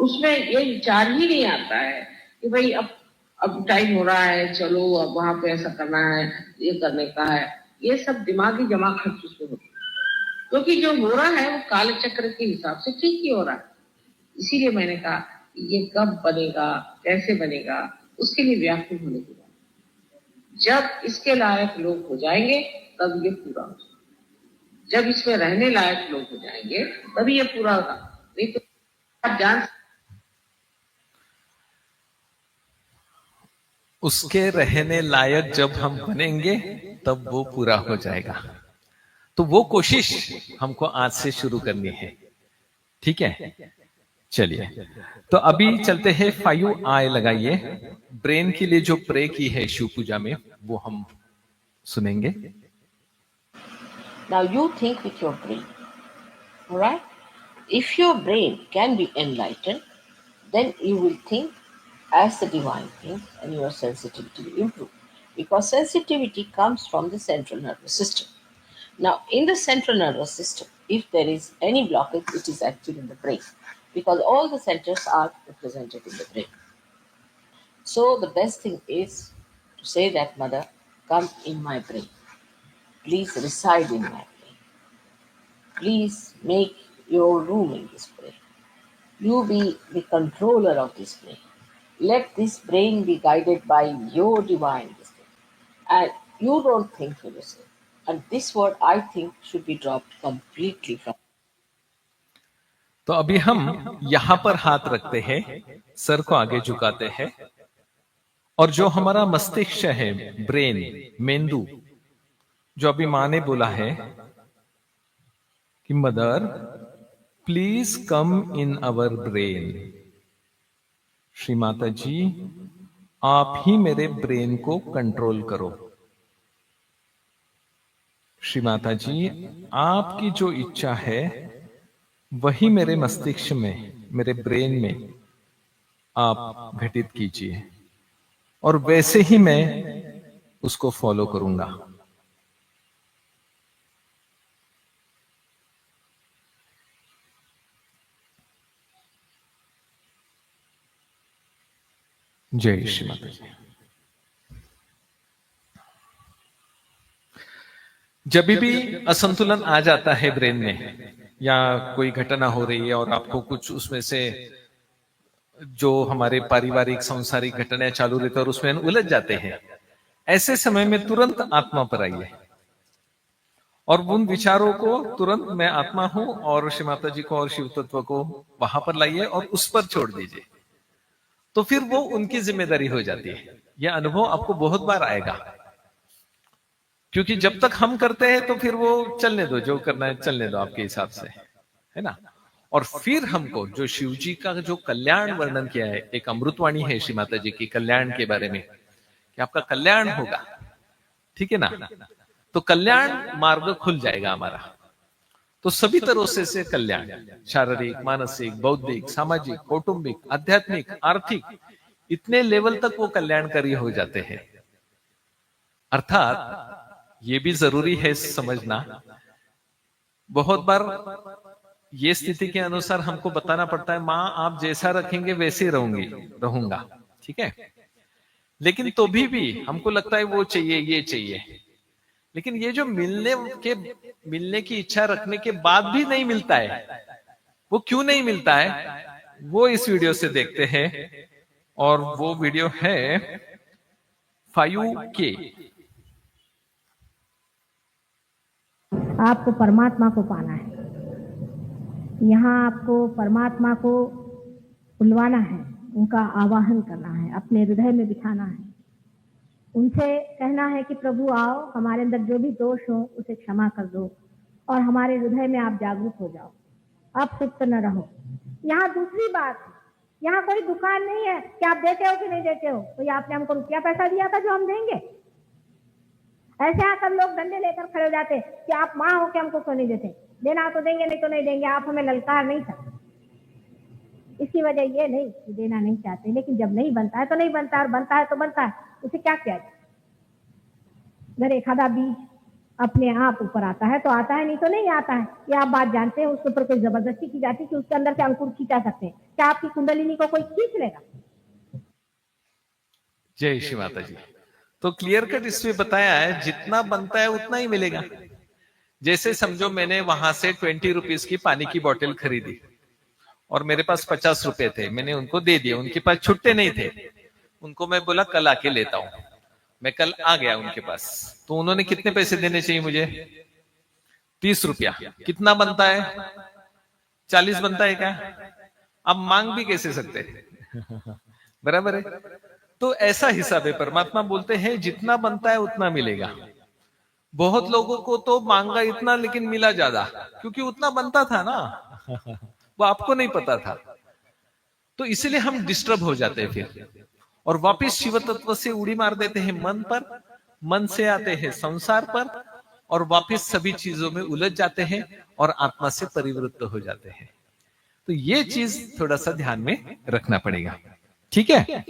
उसमें ये विचार ही नहीं आता है कि भाई अब टाइम हो रहा है, चलो अब वहां पे ऐसा करना है, ये करने का है। ये सब दिमागी जमा खर्च उसमें होती है, क्योंकि जो हो रहा है वो काल चक्र के हिसाब से ठीक ही हो रहा है। इसीलिए मैंने कहा ये कब बनेगा, कैसे बनेगा, उसके लिए व्याकुल होने की बात। जब इसके लायक लोग हो जाएंगे तब ये पूरा हो जाएगा। जब इसमें रहने लायक लोग हो जाएंगे तभी ये पूरा होगा। नहीं तो आप जान उसके रहने लायक जब हम बनेंगे तब वो पूरा हो जाएगा। तो वो कोशिश हमको आज से शुरू करनी है, ठीक है। चलिए, तो अभी चलते हैं 5I लगाइए। ब्रेन के लिए जो प्रे की है शिव पूजा में वो हम सुनेंगे। Now you think with your brain, all right? If your brain can be enlightened, then you will think as the divine thinks, and your sensitivity will improve. Because sensitivity comes from the central nervous system. Now, in the central nervous system, if there is any blockage, it is actually in the brain, because all the centers are represented in the brain. So the best thing is to say that, Mother, come in my brain. Please reside in my brain. Please make your room in this brain. You be the controller of this brain. Let this brain be guided by your divine wisdom. And you don't think for yourself. And this word, I think, should be dropped completely from. तो अभी हम यहां पर हाथ रखते हैं, sir को आगे झुकाते हैं, और जो हमारा मस्तिष्क है, ब्रेन, मेंदू, जो अभी मां ने बोला है कि mother please come in our brain. Shri Mata जी, आप ही मेरे ब्रेन को कंट्रोल करो। श्री माता जी, आपकी जो इच्छा है वही मेरे मस्तिष्क में, मेरे ब्रेन में आप घटित कीजिए, और वैसे ही मैं उसको फॉलो करूंगा। जय श्री माता जी। जब भी असंतुलन आ जाता है ब्रेन में, या कोई घटना हो रही है और आपको कुछ उसमें से जो हमारे पारिवारिक सांसारिक घटनाएं चालू रहती है और उसमें उलझ जाते हैं, ऐसे समय में तुरंत आत्मा पर आइए और उन विचारों को तुरंत मैं आत्मा हूं और श्री माता जी को और शिव तत्व को वहां पर लाइए और उस पर छोड़ दीजिए। तो फिर वो उनकी जिम्मेदारी हो जाती है। यह अनुभव आपको बहुत बार आएगा, क्योंकि जब तक हम करते हैं तो फिर वो चलने दो, जो करना है चलने दो आपके हिसाब से, है ना। और फिर हमको जो शिव जी का जो कल्याण वर्णन किया है, एक अमृतवाणी है श्री माता जी की कल्याण के बारे में कि आपका कल्याण होगा, ठीक है ना। तो कल्याण मार्ग खुल जाएगा हमारा। तो सभी तरह से कल्याण, शारीरिक, मानसिक, बौद्धिक, सामाजिक, कौटुंबिक, आध्यात्मिक, आर्थिक, इतने लेवल तक वो कल्याणकारी हो जाते हैं। अर्थात ये भी जरूरी है समझना, बहुत बार ये स्थिति के अनुसार हमको बताना पड़ता है, मां आप जैसा रखेंगे वैसे ही रहूंगा, ठीक है। लेकिन तो भी हमको लगता है वो चाहिए, ये चाहिए, लेकिन ये जो मिलने की इच्छा रखने के बाद भी नहीं मिलता है, वो क्यों नहीं मिलता है, वो इस वीडियो से देखते हैं। और वो वीडियो है 5K। आपको परमात्मा को पाना है, यहाँ आपको परमात्मा को बुलवाना है, उनका आवाहन करना है, अपने हृदय में बिठाना है, उनसे कहना है कि प्रभु आओ, हमारे अंदर जो भी दोष हो उसे क्षमा कर दो और हमारे हृदय में आप जागरूक हो जाओ, आप सुप्त न रहो। यहाँ दूसरी बात, यहाँ कोई दुकान नहीं है कि आप देते हो कि नहीं देते हो, तो आपने हमको रुपया पैसा दिया था जो हम देंगे। ऐसे आकर लोग डंडे लेकर खड़े हो जाते कि आप माँ हो के हमको क्यों नहीं देते, देना तो देंगे, नहीं तो नहीं देंगे, आप हमें ललकार नहीं सकते। इसकी वजह ये नहीं कि देना नहीं चाहते, लेकिन जब नहीं बनता है तो नहीं बनता, और बनता है तो बनता है, उसे क्या किया जाए। अगर एखादा बीज अपने आप ऊपर आता है तो आता है, नहीं तो नहीं आता है। ये आप बात जानते हैं। उसके ऊपर कोई जबरदस्ती की जाती है कि उसके अंदर से अंकुर खींचा सकते हैं। क्या आपकी कुंडलिनी को कोई खींच लेगा? जय श्री माता जी। तो क्लियर कट इसमें बताया है, जितना बनता है उतना ही मिलेगा। जैसे समझो मैंने वहां से 20 रुपीज की पानी की बोतल खरीदी और मेरे पास 50 रुपए थे, मैंने उनको दे दिए। उनके पास छुट्टे नहीं थे, उनको मैं बोला कल आके लेता हूं। मैं कल आ गया उनके पास, तो उन्होंने कितने पैसे देने चाहिए मुझे? 30 रुपया। कितना बनता है? 40 बनता है क्या? अब मांग भी कैसे सकते बराबर है। तो ऐसा हिसाब है। परमात्मा बोलते हैं जितना बनता है उतना मिलेगा। बहुत लोगों को तो मांगा इतना लेकिन मिला ज्यादा, क्योंकि उतना बनता था ना वो आपको नहीं पता था। तो इसलिए हम डिस्टर्ब हो जाते हैं फिर, और वापिस शिव तत्व से उड़ी मार देते हैं मन पर, मन से आते हैं संसार पर, और वापिस सभी चीजों में उलझ जाते हैं और आत्मा से परिवृत्त हो जाते हैं। तो ये चीज थोड़ा सा ध्यान में रखना पड़ेगा। ठीक है,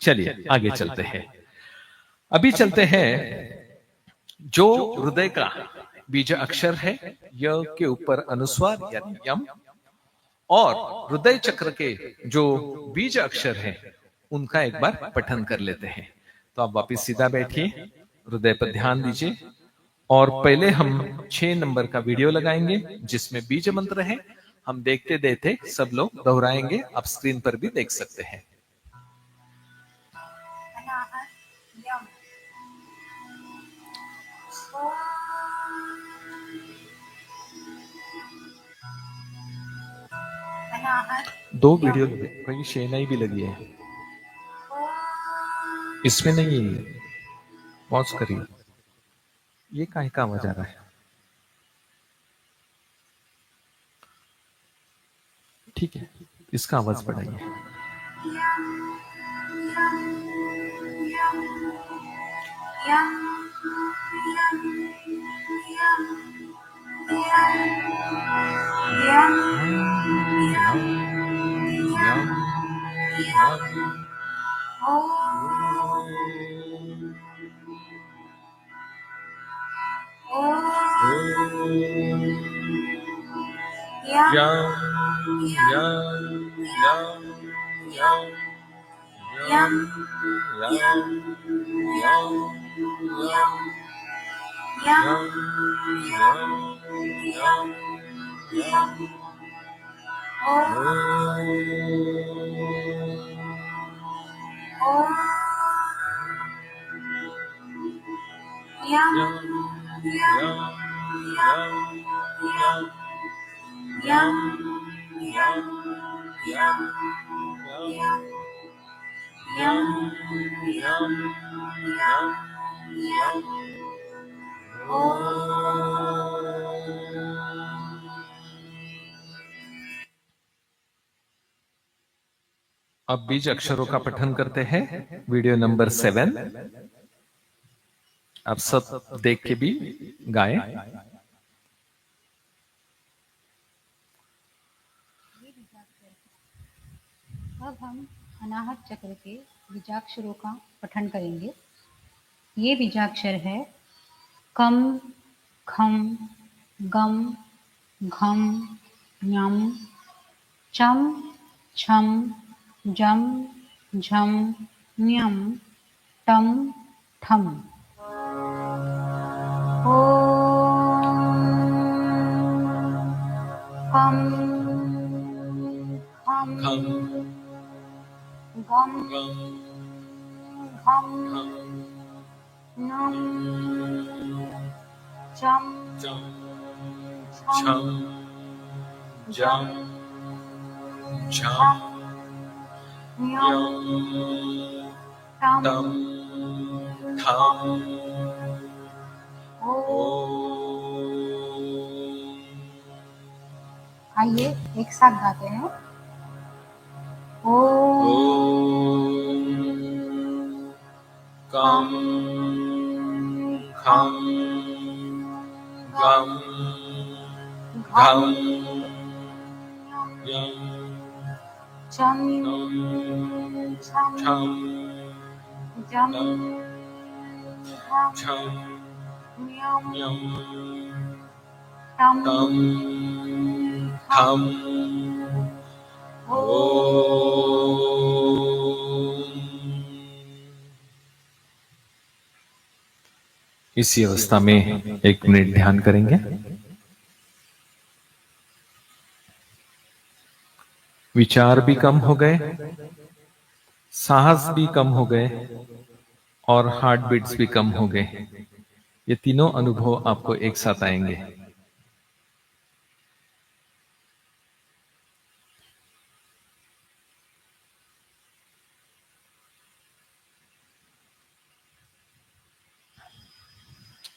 चलिए आगे चलते हैं। अभी चलते हैं जो हृदय का बीज अक्षर है, य के ऊपर अनुस्वार यानी यम, और हृदय चक्र के जो बीज अक्षर है उनका एक बार पठन कर लेते हैं। तो आप वापिस सीधा बैठिए, हृदय पर ध्यान दीजिए, और पहले हम 6 नंबर का वीडियो लगाएंगे जिसमें बीज मंत्र है। हम देखते देखते सब लोग दोहराएंगे, आप स्क्रीन पर भी देख सकते हैं। दो वीडियो भाई शेनाई भी लगी है, इसमें नहीं है। पॉज करिए, ये काहे का आवाज आ रहा है? ठीक है, इसका आवाज बढ़ाइए। अब बीज अक्षरों का पठन करते हैं। वीडियो नंबर 7 आप सब देख के भी गाएं। अब हम अनाहत चक्र के बीजाक्षरों का पठन करेंगे। ये बीजाक्षर है कम, खम, गम, घम, ञम, चम, छम, जम, झम, न्यम, टम, ठम। कम, खम, गम, घम, ञम, चम, छम, जम, झम, न्यम, टम, ठम। आइए एक साथ गाते हैं। कम, खम, गम, घम, यम, चम, छम, छम, जम, झम झम न्यम यम टम तम थम थम ओ ओम। इसी अवस्था में 1 मिनट ध्यान करेंगे। विचार भी कम हो गए, साहस भी कम हो गए और हार्ट बीट्स भी कम हो गए। ये तीनों अनुभव आपको एक साथ आएंगे।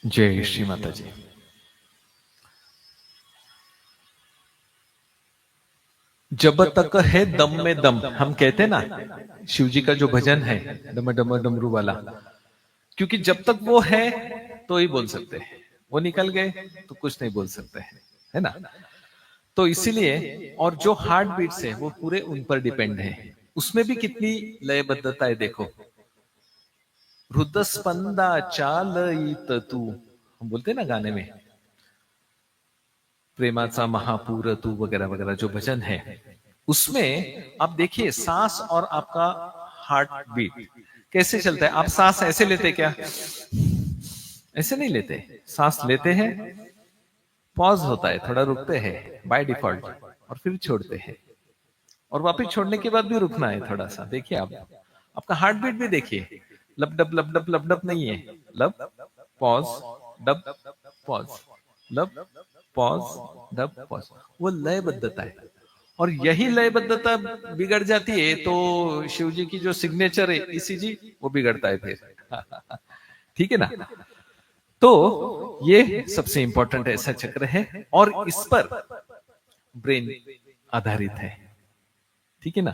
जय श्री माता जी। जब तक है दम में दम, हम कहते हैं ना, शिव जी का जो भजन है डम डम डमरू वाला, क्योंकि जब तक वो है तो ही बोल सकते हैं, वो निकल गए तो कुछ नहीं बोल सकते हैं, है ना। तो इसीलिए, और जो हार्ट बीट्स है वो पूरे उन पर डिपेंड है। उसमें भी कितनी लयबद्धता है देखो। हृदय स्पंदा चालयित तू, हम बोलते हैं ना गाने में, प्रेमाचा महापूर तू वगैरह वगैरह जो भजन है, उसमें आप देखिए सांस और आपका हार्ट बीट कैसे चलता है। आप सांस ऐसे लेते क्या? ऐसे नहीं लेते। सांस लेते हैं, पॉज होता है, थोड़ा रुकते हैं बाय डिफॉल्ट, और फिर छोड़ते हैं, और वापस छोड़ने के बाद भी रुकना है थोड़ा सा। देखिए आप, आपका हार्ट बीट भी देखिए, लब डब नहीं है, लब पॉज डब पॉज, लब पॉज डब पॉज, वो लयबद्धता है। और यही लयबद्धता बिगड़ जाती है तो शिव जी की जो सिग्नेचर है ईसीजी, वो बिगड़ता है फिर। ठीक है ना। तो ये सबसे इंपॉर्टेंट ऐसा चक्र है, और इस पर ब्रेन आधारित है। ठीक है ना।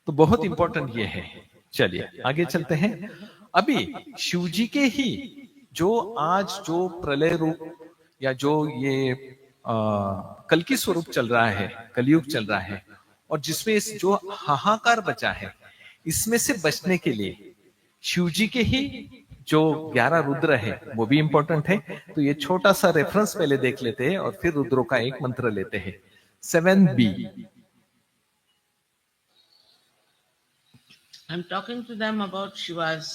तो बहुत इंपॉर्टेंट ये है। चलिए आगे चलते हैं। अभी शिव जी के ही जो आज जो प्रलय रूप या जो ये कल की स्वरूप चल रहा है, कलयुग चल रहा है, और जिसमें इस जो हाहाकार बचा है, इसमें से बचने के लिए शिव जी के ही जो 11 रुद्र है वो भी इंपॉर्टेंट है। तो ये छोटा सा रेफरेंस पहले देख लेते हैं और फिर रुद्रों का एक मंत्र लेते हैं। 7B। I'm talking to them about Shiva's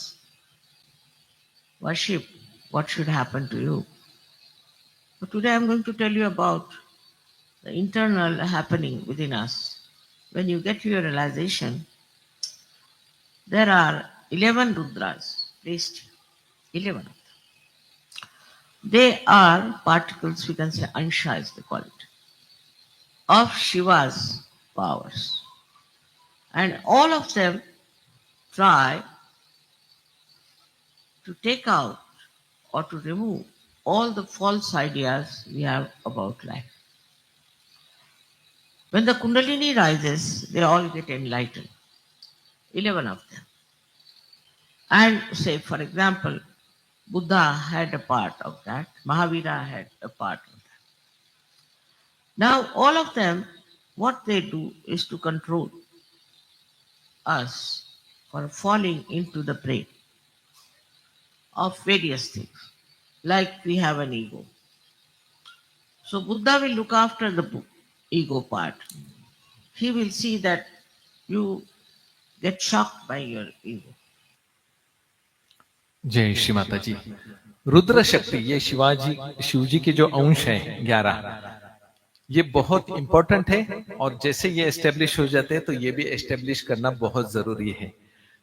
worship, what should happen to you. But today I'm going to tell you about the internal happening within us. When you get to your realization, there are 11 Rudras placed here. 11 of them. They are particles, we can say Ansha as they call it, of Shiva's powers. And all of them try to take out or to remove all the false ideas we have about life. When the Kundalini rises, they all get enlightened. 11 of them. And say, for example, Buddha had a part of that, Mahavira had a part of that. Now, all of them, what they do is to control us for falling into the prey of various things, like we have an ego. So Buddha will look after the ego part. He will see that you get shocked by your ego. जय श्री माता जी। रुद्र शक्ति, ये शिव जी के जो अंश हैं 11, ये बहुत इंपॉर्टेंट है, और जैसे ये एस्टेब्लिश हो जाते हैं तो ये भी एस्टेब्लिश करना बहुत जरूरी है।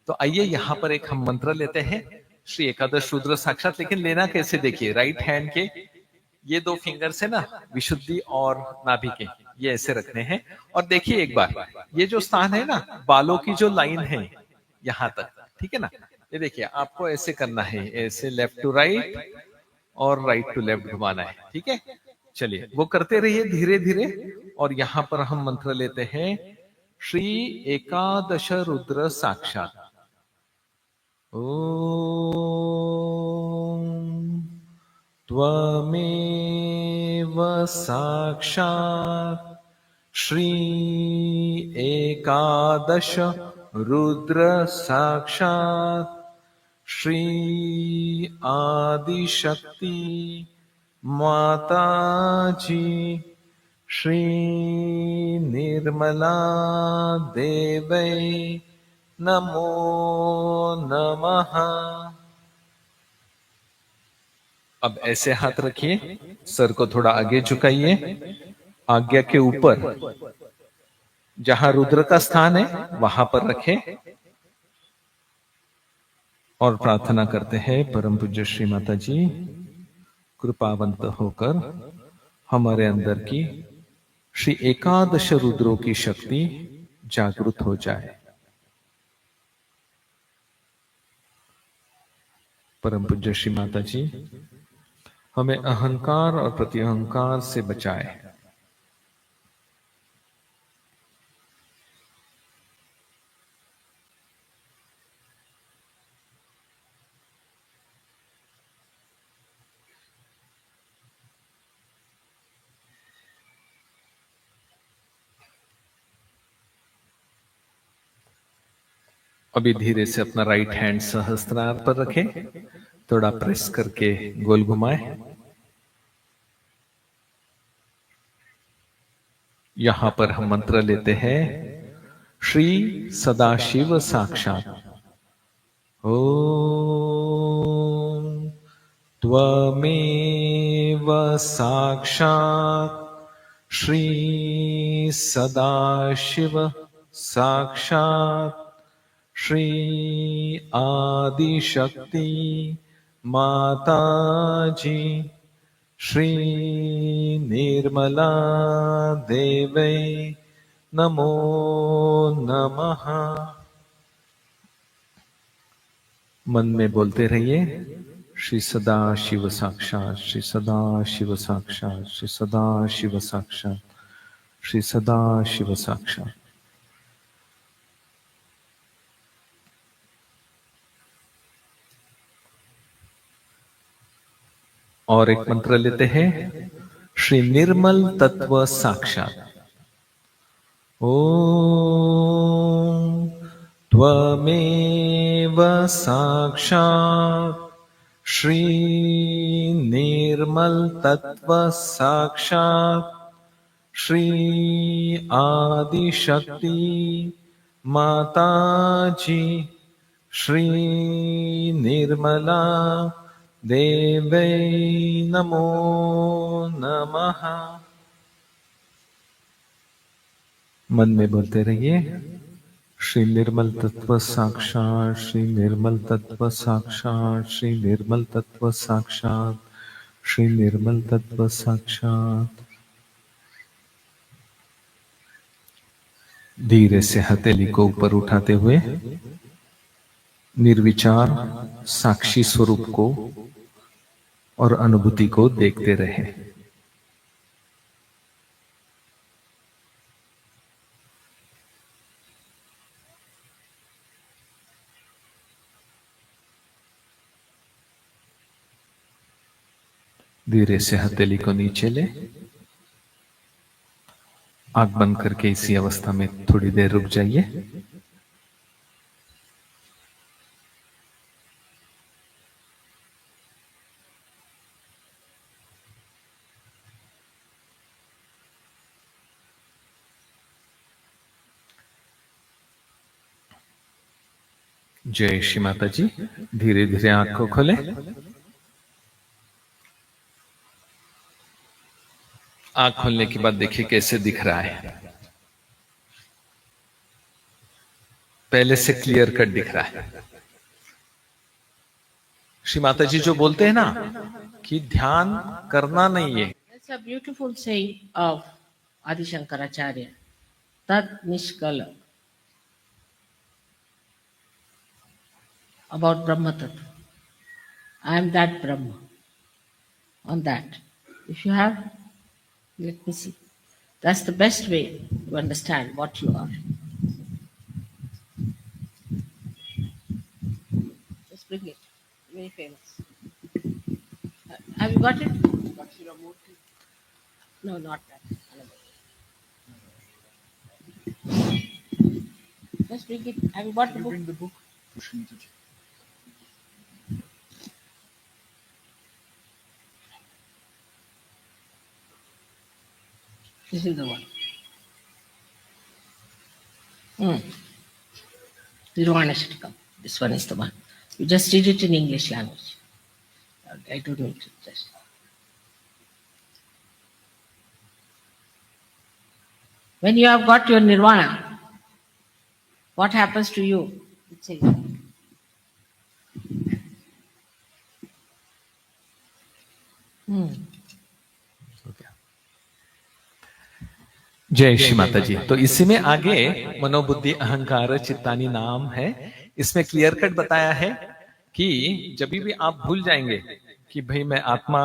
तो आइए यहाँ पर एक हम मंत्र लेते हैं, श्री एकादश रुद्र साक्षात। लेकिन लेना कैसे देखिए, राइट हैंड के ये 2 फिंगर्स है ना, विशुद्धि और नाभि के, ये ऐसे रखने हैं। और देखिए एक बार, ये जो स्थान है ना, बालों की जो लाइन है यहां तक, ठीक है ना, ये देखिए आपको ऐसे करना है, ऐसे लेफ्ट टू राइट और राइट टू लेफ्ट घुमाना है। ठीक है, चलिए वो करते रहिए धीरे धीरे। और यहां पर हम मंत्र लेते हैं, श्री एकादश रुद्र साक्षात। ओम त्वमेव साक्षात् श्री एकादश रुद्र साक्षात् श्री आदिशक्ति माता जी, श्री निर्मला देवै नमो नमः। अब ऐसे हाथ रखिए, सर को थोड़ा आगे झुकाइए, आज्ञा के ऊपर जहां रुद्र का स्थान है वहां पर रखें और प्रार्थना करते हैं परम पूज्य श्री माता जी कृपावंत होकर हमारे अंदर की श्री एकादश रुद्रों की शक्ति जागृत हो जाए। परम पूज्य श्री माता जी हमें अहंकार और प्रतिअहंकार से बचाए। अभी धीरे से अपना राइट हैंड सहस्त्रार पर रखें, थोड़ा प्रेस करके गोल घुमाएं। यहां पर हम मंत्र लेते हैं श्री सदाशिव साक्षात। ओम त्वमेव साक्षात श्री सदाशिव साक्षात श्री आदिशक्ति माता जी, श्री निर्मला देवै नमो नमः। मन में बोलते रहिए श्री सदा शिव साक्षात, श्री सदा शिव साक्षात, श्री सदा शिव साक्षात, श्री सदा शिव साक्षात। और एक मंत्र लेते हैं श्री निर्मल तत्व साक्षात। ओम त्वमेव साक्षात श्री निर्मल तत्व साक्षात श्री आदिशक्ति माता जी, श्री निर्मला देवै नमो नमः। मन में बोलते रहिए श्री निर्मल तत्व साक्षात, श्री निर्मल तत्व साक्षात, श्री निर्मल तत्व साक्षात, श्री निर्मल तत्व साक्षात। धीरे से हथेली को ऊपर उठाते हुए निर्विचार साक्षी स्वरूप को और अनुभूति को देखते रहे। धीरे से हथेली को नीचे ले, आंख बंद करके इसी अवस्था में थोड़ी देर रुक जाइए। जय श्री माता जी। धीरे धीरे आंख को खोले। आंख खोलने के बाद देखिए कैसे दिख रहा है। पहले से क्लियर कट दिख रहा है। श्री माता जी जो बोलते हैं ना कि ध्यान करना नहीं है। It's a beautiful saying of Adi Shankaracharya, Tad Nishkala, about Brahma Tattva. I am that Brahma. On that, if you have, let me see. That's the best way to understand what you are. Just bring it. Very famous. Have you got it? No, not that. Another. Just bring it. Have you got the book? Bring the book. This is the one. Nirvana Shatakam. This one is the one. You just read it in English language. I don't need to just. When you have got your nirvana, what happens to you? It's a, जय श्री माता जी। तो इसी में आगे मनोबुद्धि अहंकार चित्तानी नाम है। इसमें क्लियर कट बताया है कि जब भी आप भूल जाएंगे कि भाई मैं आत्मा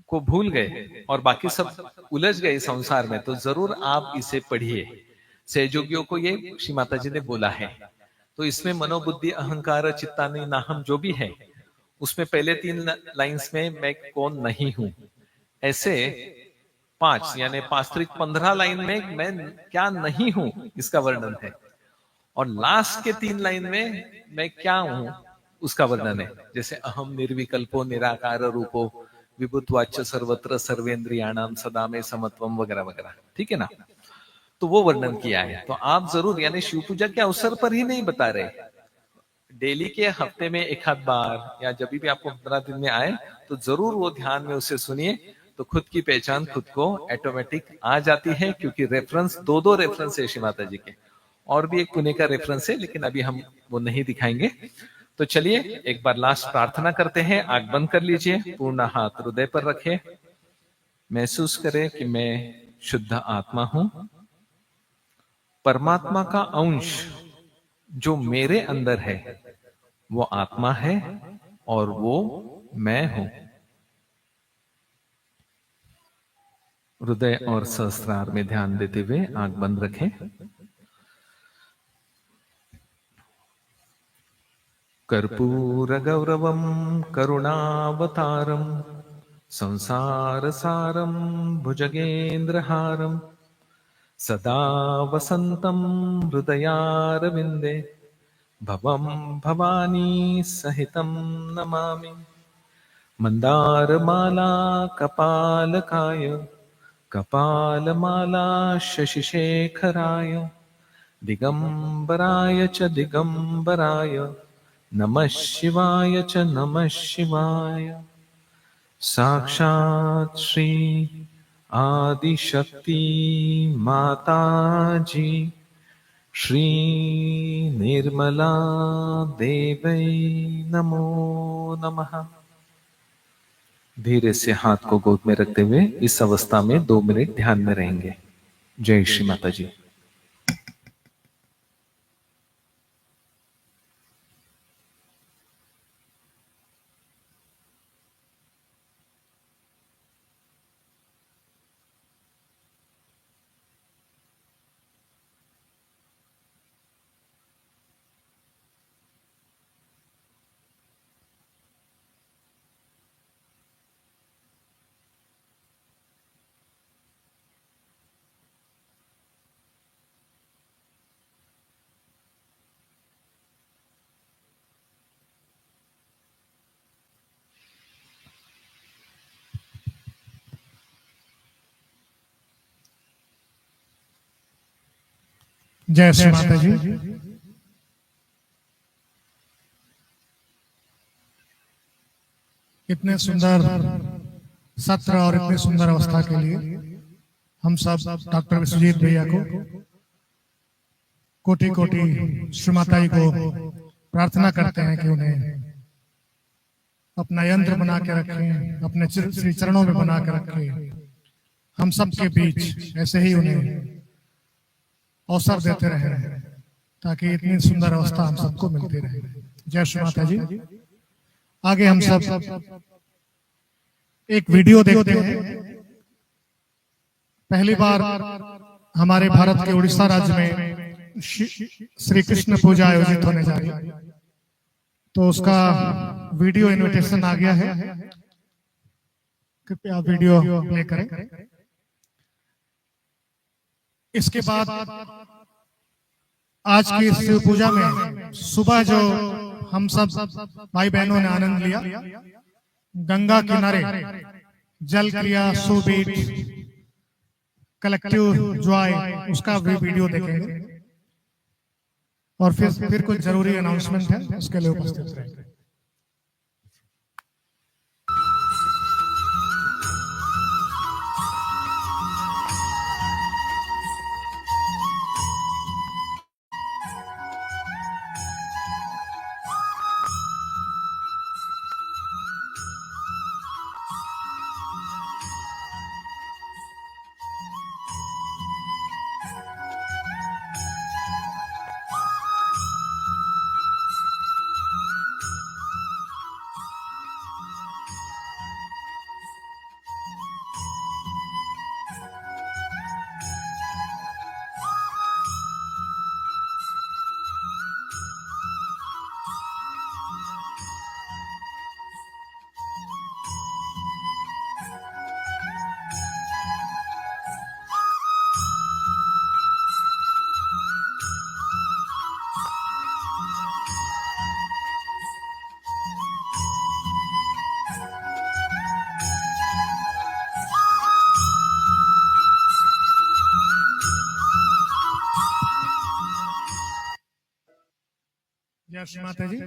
को भूल गए और बाकी सब उलझ गए संसार में, तो जरूर आप इसे पढ़िए। सहयोगियों को ये श्री माता जी ने बोला है। तो इसमें मनोबुद्धि अहंकार चित्तानी नाहम जो भी है, उसमें पहले 3 लाइंस में मैं कौन नहीं हूं, ऐसे 5 यानी 15 लाइन में मैं क्या नहीं हूं इसका वर्णन है, और लास्ट के 3 लाइन में मैं क्या हूं उसका वर्णन है। जैसे अहम निर्विकल्पो निराकार रूपो विभुत्वाच्च सर्वत्र सर्वेंद्रियाणाम सदा में समत्वम वगैरह वगैरह, ठीक है ना। तो वो वर्णन किया है। तो आप जरूर, यानी शिव पूजा के अवसर पर ही नहीं बता रहे, डेली के हफ्ते में 1 आध बार या जब भी आपको 15 दिन में आए तो जरूर वो ध्यान में उसे सुनिए, तो खुद की पहचान खुद को ऑटोमेटिक आ जाती है। क्योंकि रेफरेंस 2 रेफरेंस है श्री माता जी के, और भी एक पुणे का रेफरेंस है, लेकिन अभी हम वो नहीं दिखाएंगे। तो चलिए एक बार लास्ट प्रार्थना करते हैं। आंख बंद कर लीजिए, पूर्ण हाथ हृदय पर रखें, महसूस करें कि मैं शुद्ध आत्मा हूं। परमात्मा का अंश जो मेरे अंदर है वो आत्मा है और वो मैं हूं। हृदय और सहस्त्रार में ध्यान देते हुए आंख बंद रखें। कर्पूर गौरवम करुणावतारम संसार सारम भुजगेंद्रहारम सदा वसंतम हृदयारविंदे भवम भवानी सहितम नमामि। मंदारमाला कपालकाय कपालमाला शशिशेखराय दिगंबराय च दिगंबराय नमः शिवाय च नमः शिवाय। साक्षात् श्री आदिशक्ति माता जी श्री निर्मला देवै नमो नमः। धीरे से हाथ को गोद में रखते हुए इस अवस्था में 2 मिनट ध्यान में रहेंगे। जय श्री माता जी। जय श्री माता जी। इतने सुंदर सत्र और इतनी सुंदर अवस्था के लिए हम सब डॉक्टर विश्वजीत भैया को कोटि कोटि श्री माता जी को प्रार्थना करते हैं कि उन्हें अपना यंत्र बना के रखें, अपने श्री चरणों में बना के रखें। हम सब के बीच ऐसे ही उन्हें अवसर देते रहे ताकि इतनी सुंदर अवस्था हम सबको मिलती रहे। जय श्री माता जी। आगे हम सब एक वीडियो देखते हैं। पहली बार हमारे भारत के उड़ीसा राज्य में श्री कृष्ण पूजा आयोजित होने जा रही है, तो उसका वीडियो इनविटेशन आ गया है। कृपया वीडियो प्ले करें। इसके बाद आज की शिव पूजा में सुबह जो हम सब भाई बहनों ने आनंद लिया, गंगा किनारे जल क्रिया, सुबीट, कलेक्टिव जॉय, उसका भी वीडियो देखेंगे और फिर कुछ जरूरी अनाउंसमेंट है, उसके लिए उपस्थित रहेंगे। जय श्री माता जी।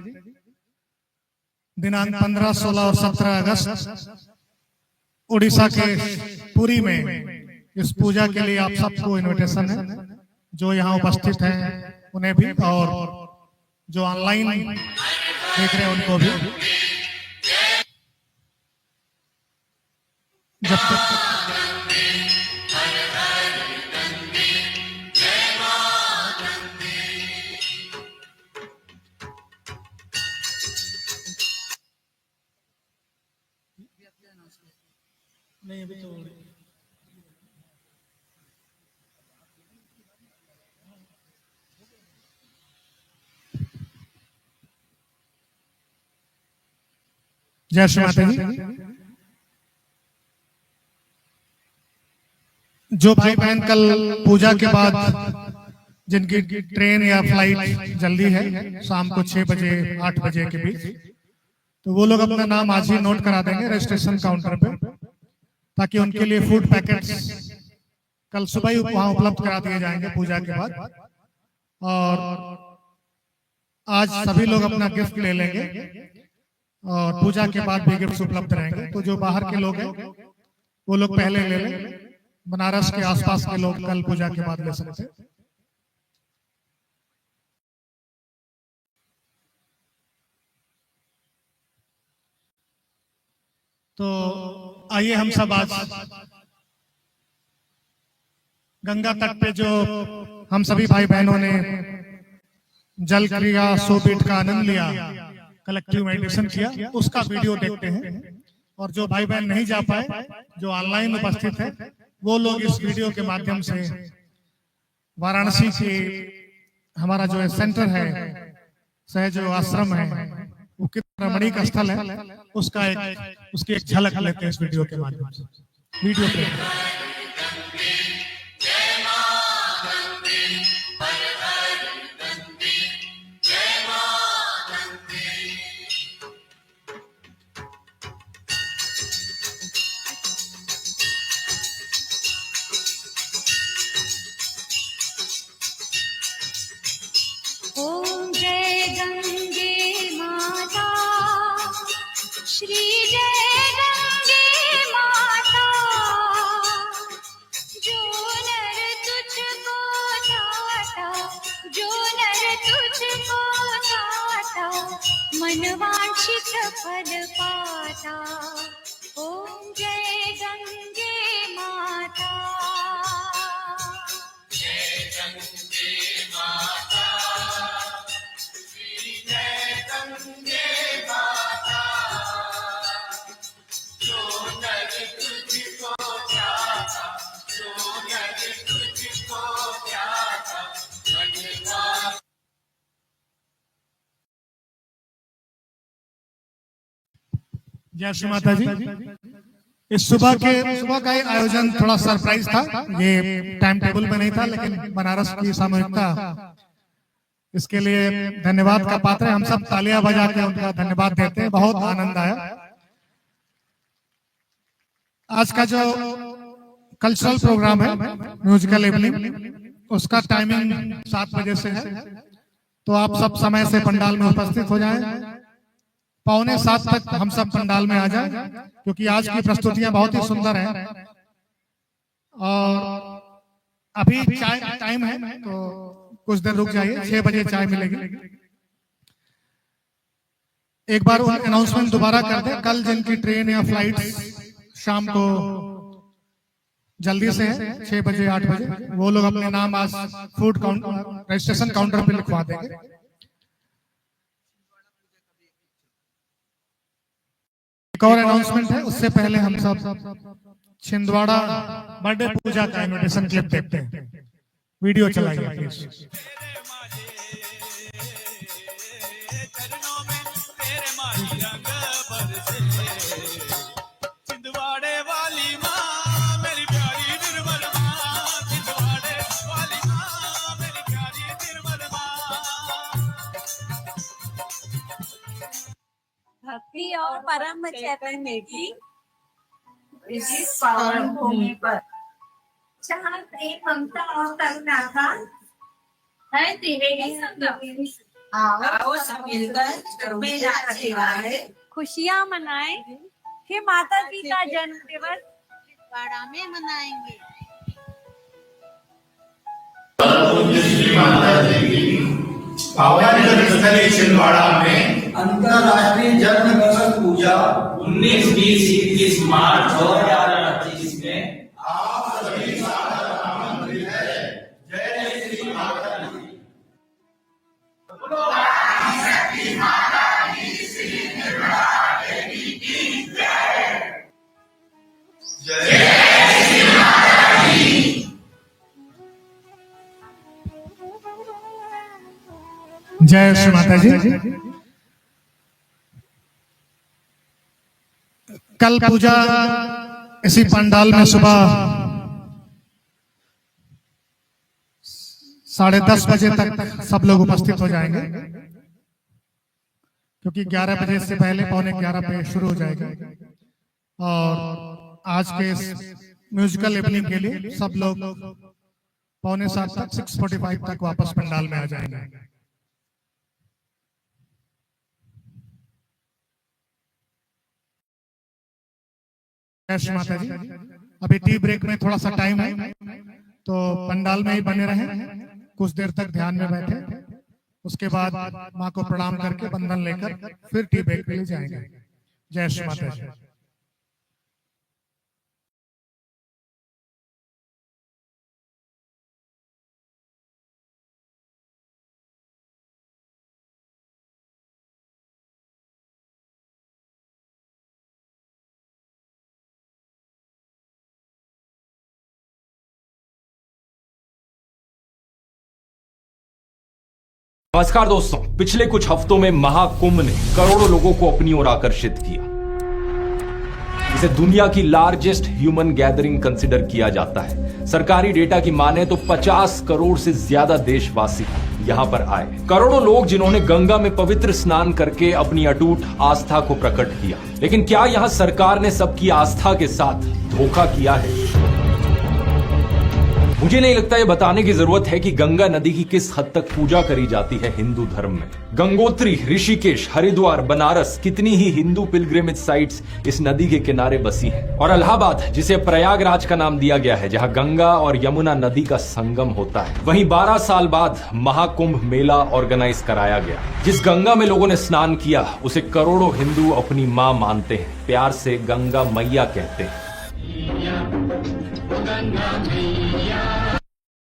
दिनांक 15, 16 और 17 अगस्त उड़ीसा के पुरी में इस पूजा के लिए आप सबको इनविटेशन है, जो यहाँ उपस्थित हैं उन्हें भी और जो ऑनलाइन देख रहे हैं उनको भी। जब तक नहीं, अभी तो जय श्री माता जी। जो भाई बहन कल पूजा के बाद जिनकी ट्रेन या फ्लाइट जल्दी है शाम को 6 बजे 8 बजे के बीच, तो वो लोग अपना नाम आज ही नोट करा देंगे रजिस्ट्रेशन काउंटर पे, ताकि उनके लिए फूड पैकेट्स कल सुबह ही वहां उपलब्ध करा दिए जाएंगे पूजा के बाद। और आज सभी लोग अपना गिफ्ट ले लेंगे और पूजा के बाद भी गिफ्ट उपलब्ध रहेंगे। तो जो बाहर के लोग हैं वो लोग पहले ले लें, बनारस के आसपास के लोग कल पूजा के बाद ले सकते हैं। तो आइए हम सब आज गंगा तट पे जो हम सभी भाई बहनों ने जल क्रिया 100 पीठ का आनंद लिया, कलेक्टिव मेडिटेशन किया, उसका वीडियो देखते हैं। और जो भाई बहन नहीं जा पाए, जो ऑनलाइन उपस्थित है, वो लोग इस वीडियो के माध्यम से वाराणसी के हमारा जो सेंटर है, सहज आश्रम है, वो कितना रमणीक स्थल है, उसकी एक झलक लेते हैं इस वीडियो के माध्यम से। वीडियो पे ओम जय गंगे माता, श्री जय गंगे माता, जो नर तुझको चाहता, जो नर तुझको चाहता, मन वांछित फल पाता। ओम जय गंगे माता, जय गंगे माता, जय श्री माता जी। इस सुबह का ये आयोजन थोड़ा सरप्राइज था, ये टाइम टेबल में नहीं था, लेकिन बनारस की सामूहिकता इसके लिए धन्यवाद का पात्र है। हम सब तालियां बजा के उनका धन्यवाद देते हैं। बहुत आनंद आया। आज का जो कल्चरल प्रोग्राम है, म्यूजिकल इवनिंग, उसका टाइमिंग 7 बजे से है। तो आप सब समय से पंडाल में उपस्थित हो जाएं। 6:45 तक हम सब पंडाल में आ जाएं, क्योंकि आज की प्रस्तुतियां बहुत ही सुंदर हैं। और अभी चाय का टाइम है, तो कुछ देर रुक जाइए, 6 बजे चाय मिलेगी। एक बार अनाउंसमेंट दोबारा कर दे, कल जिनकी ट्रेन या फ्लाइट शाम को जल्दी से है, 6 बजे 8 बजे, वो लोग अपने नाम आज फूड काउंटर रजिस्ट्रेशन काउंटर पे लिखवा देंगे। एक और अनाउंसमेंट है, उससे पहले हम सब छिंदवाड़ा बर्थडे पूजा का इनविटेशन क्लिप देखते हैं। वीडियो चलाइए प्लीज। छिंदवाड़े वाली माँ मेरी प्यारी निर्मल माँ, छिंदवाड़े वाली माँ मेरी प्यारी निर्मल माँ। भक्ति और परम चैतन्य की इस पावन भूमि पर जहाँ प्रेम, ममता और करुणा का है त्रिवेणी संगम। आओ सब मिलकर मेला त्योहार खुशियाँ मनाएं, हे माता जी का जन्म दिवस छिंदवाड़ा में मनाएंगे। पावन स्थली छिंदवाड़ा में अंतर्राष्ट्रीय जन्म दिवस पूजा 19, 20, 21 मार्च 2025 में आप सभी सादर आमंत्रित है। जय श्री माता दी। शक्ति माता की, श्री निर्मला देवी की जय। जय श्री माता दी। जय श्री माता जी। कल पूजा इसी पंडाल में सुबह 10:30 बजे तक सब लोग उपस्थित हो जाएंगे, क्योंकि 11 बजे से पहले 11:15 पे शुरू हो जाएगा। और आज के इस म्यूजिकल इवनिंग के लिए सब लोग 6:45 तक 6:45 तक वापस पंडाल में आ जाएंगे। जय माता जी। अभी टी ब्रेक में थोड़ा सा टाइम है, तो पंडाल में ही बने रहें, कुछ देर तक ध्यान में बैठे। उसके बाद माँ को प्रणाम करके बंधन लेकर फिर टी ब्रेक के लिए जाएंगे। जय श्री माता जी। नमस्कार दोस्तों, पिछले कुछ हफ्तों में महाकुंभ ने करोड़ों लोगों को अपनी ओर आकर्षित किया। इसे दुनिया की लार्जेस्ट ह्यूमन गैदरिंग कंसिडर किया जाता है। सरकारी डेटा की माने तो 50 करोड़ से ज्यादा देशवासी यहां पर आए। करोड़ों लोग जिन्होंने गंगा में पवित्र स्नान करके अपनी अटूट आस्था को प्रकट किया। लेकिन क्या यहां सरकार ने सबकी आस्था के साथ धोखा किया है? मुझे नहीं लगता ये बताने की जरूरत है कि गंगा नदी की किस हद तक पूजा करी जाती है हिंदू धर्म में। गंगोत्री, ऋषिकेश, हरिद्वार, बनारस, कितनी ही हिंदू पिलग्रिमेज साइट्स इस नदी के किनारे बसी हैं। और इलाहाबाद, जिसे प्रयागराज का नाम दिया गया है, जहां गंगा और यमुना नदी का संगम होता है, वहीं 12 साल बाद महाकुंभ मेला ऑर्गेनाइज कराया गया। जिस गंगा में लोगों ने स्नान किया उसे करोड़ों हिंदू अपनी मां मानते हैं, प्यार से गंगा मैया कहते हैं।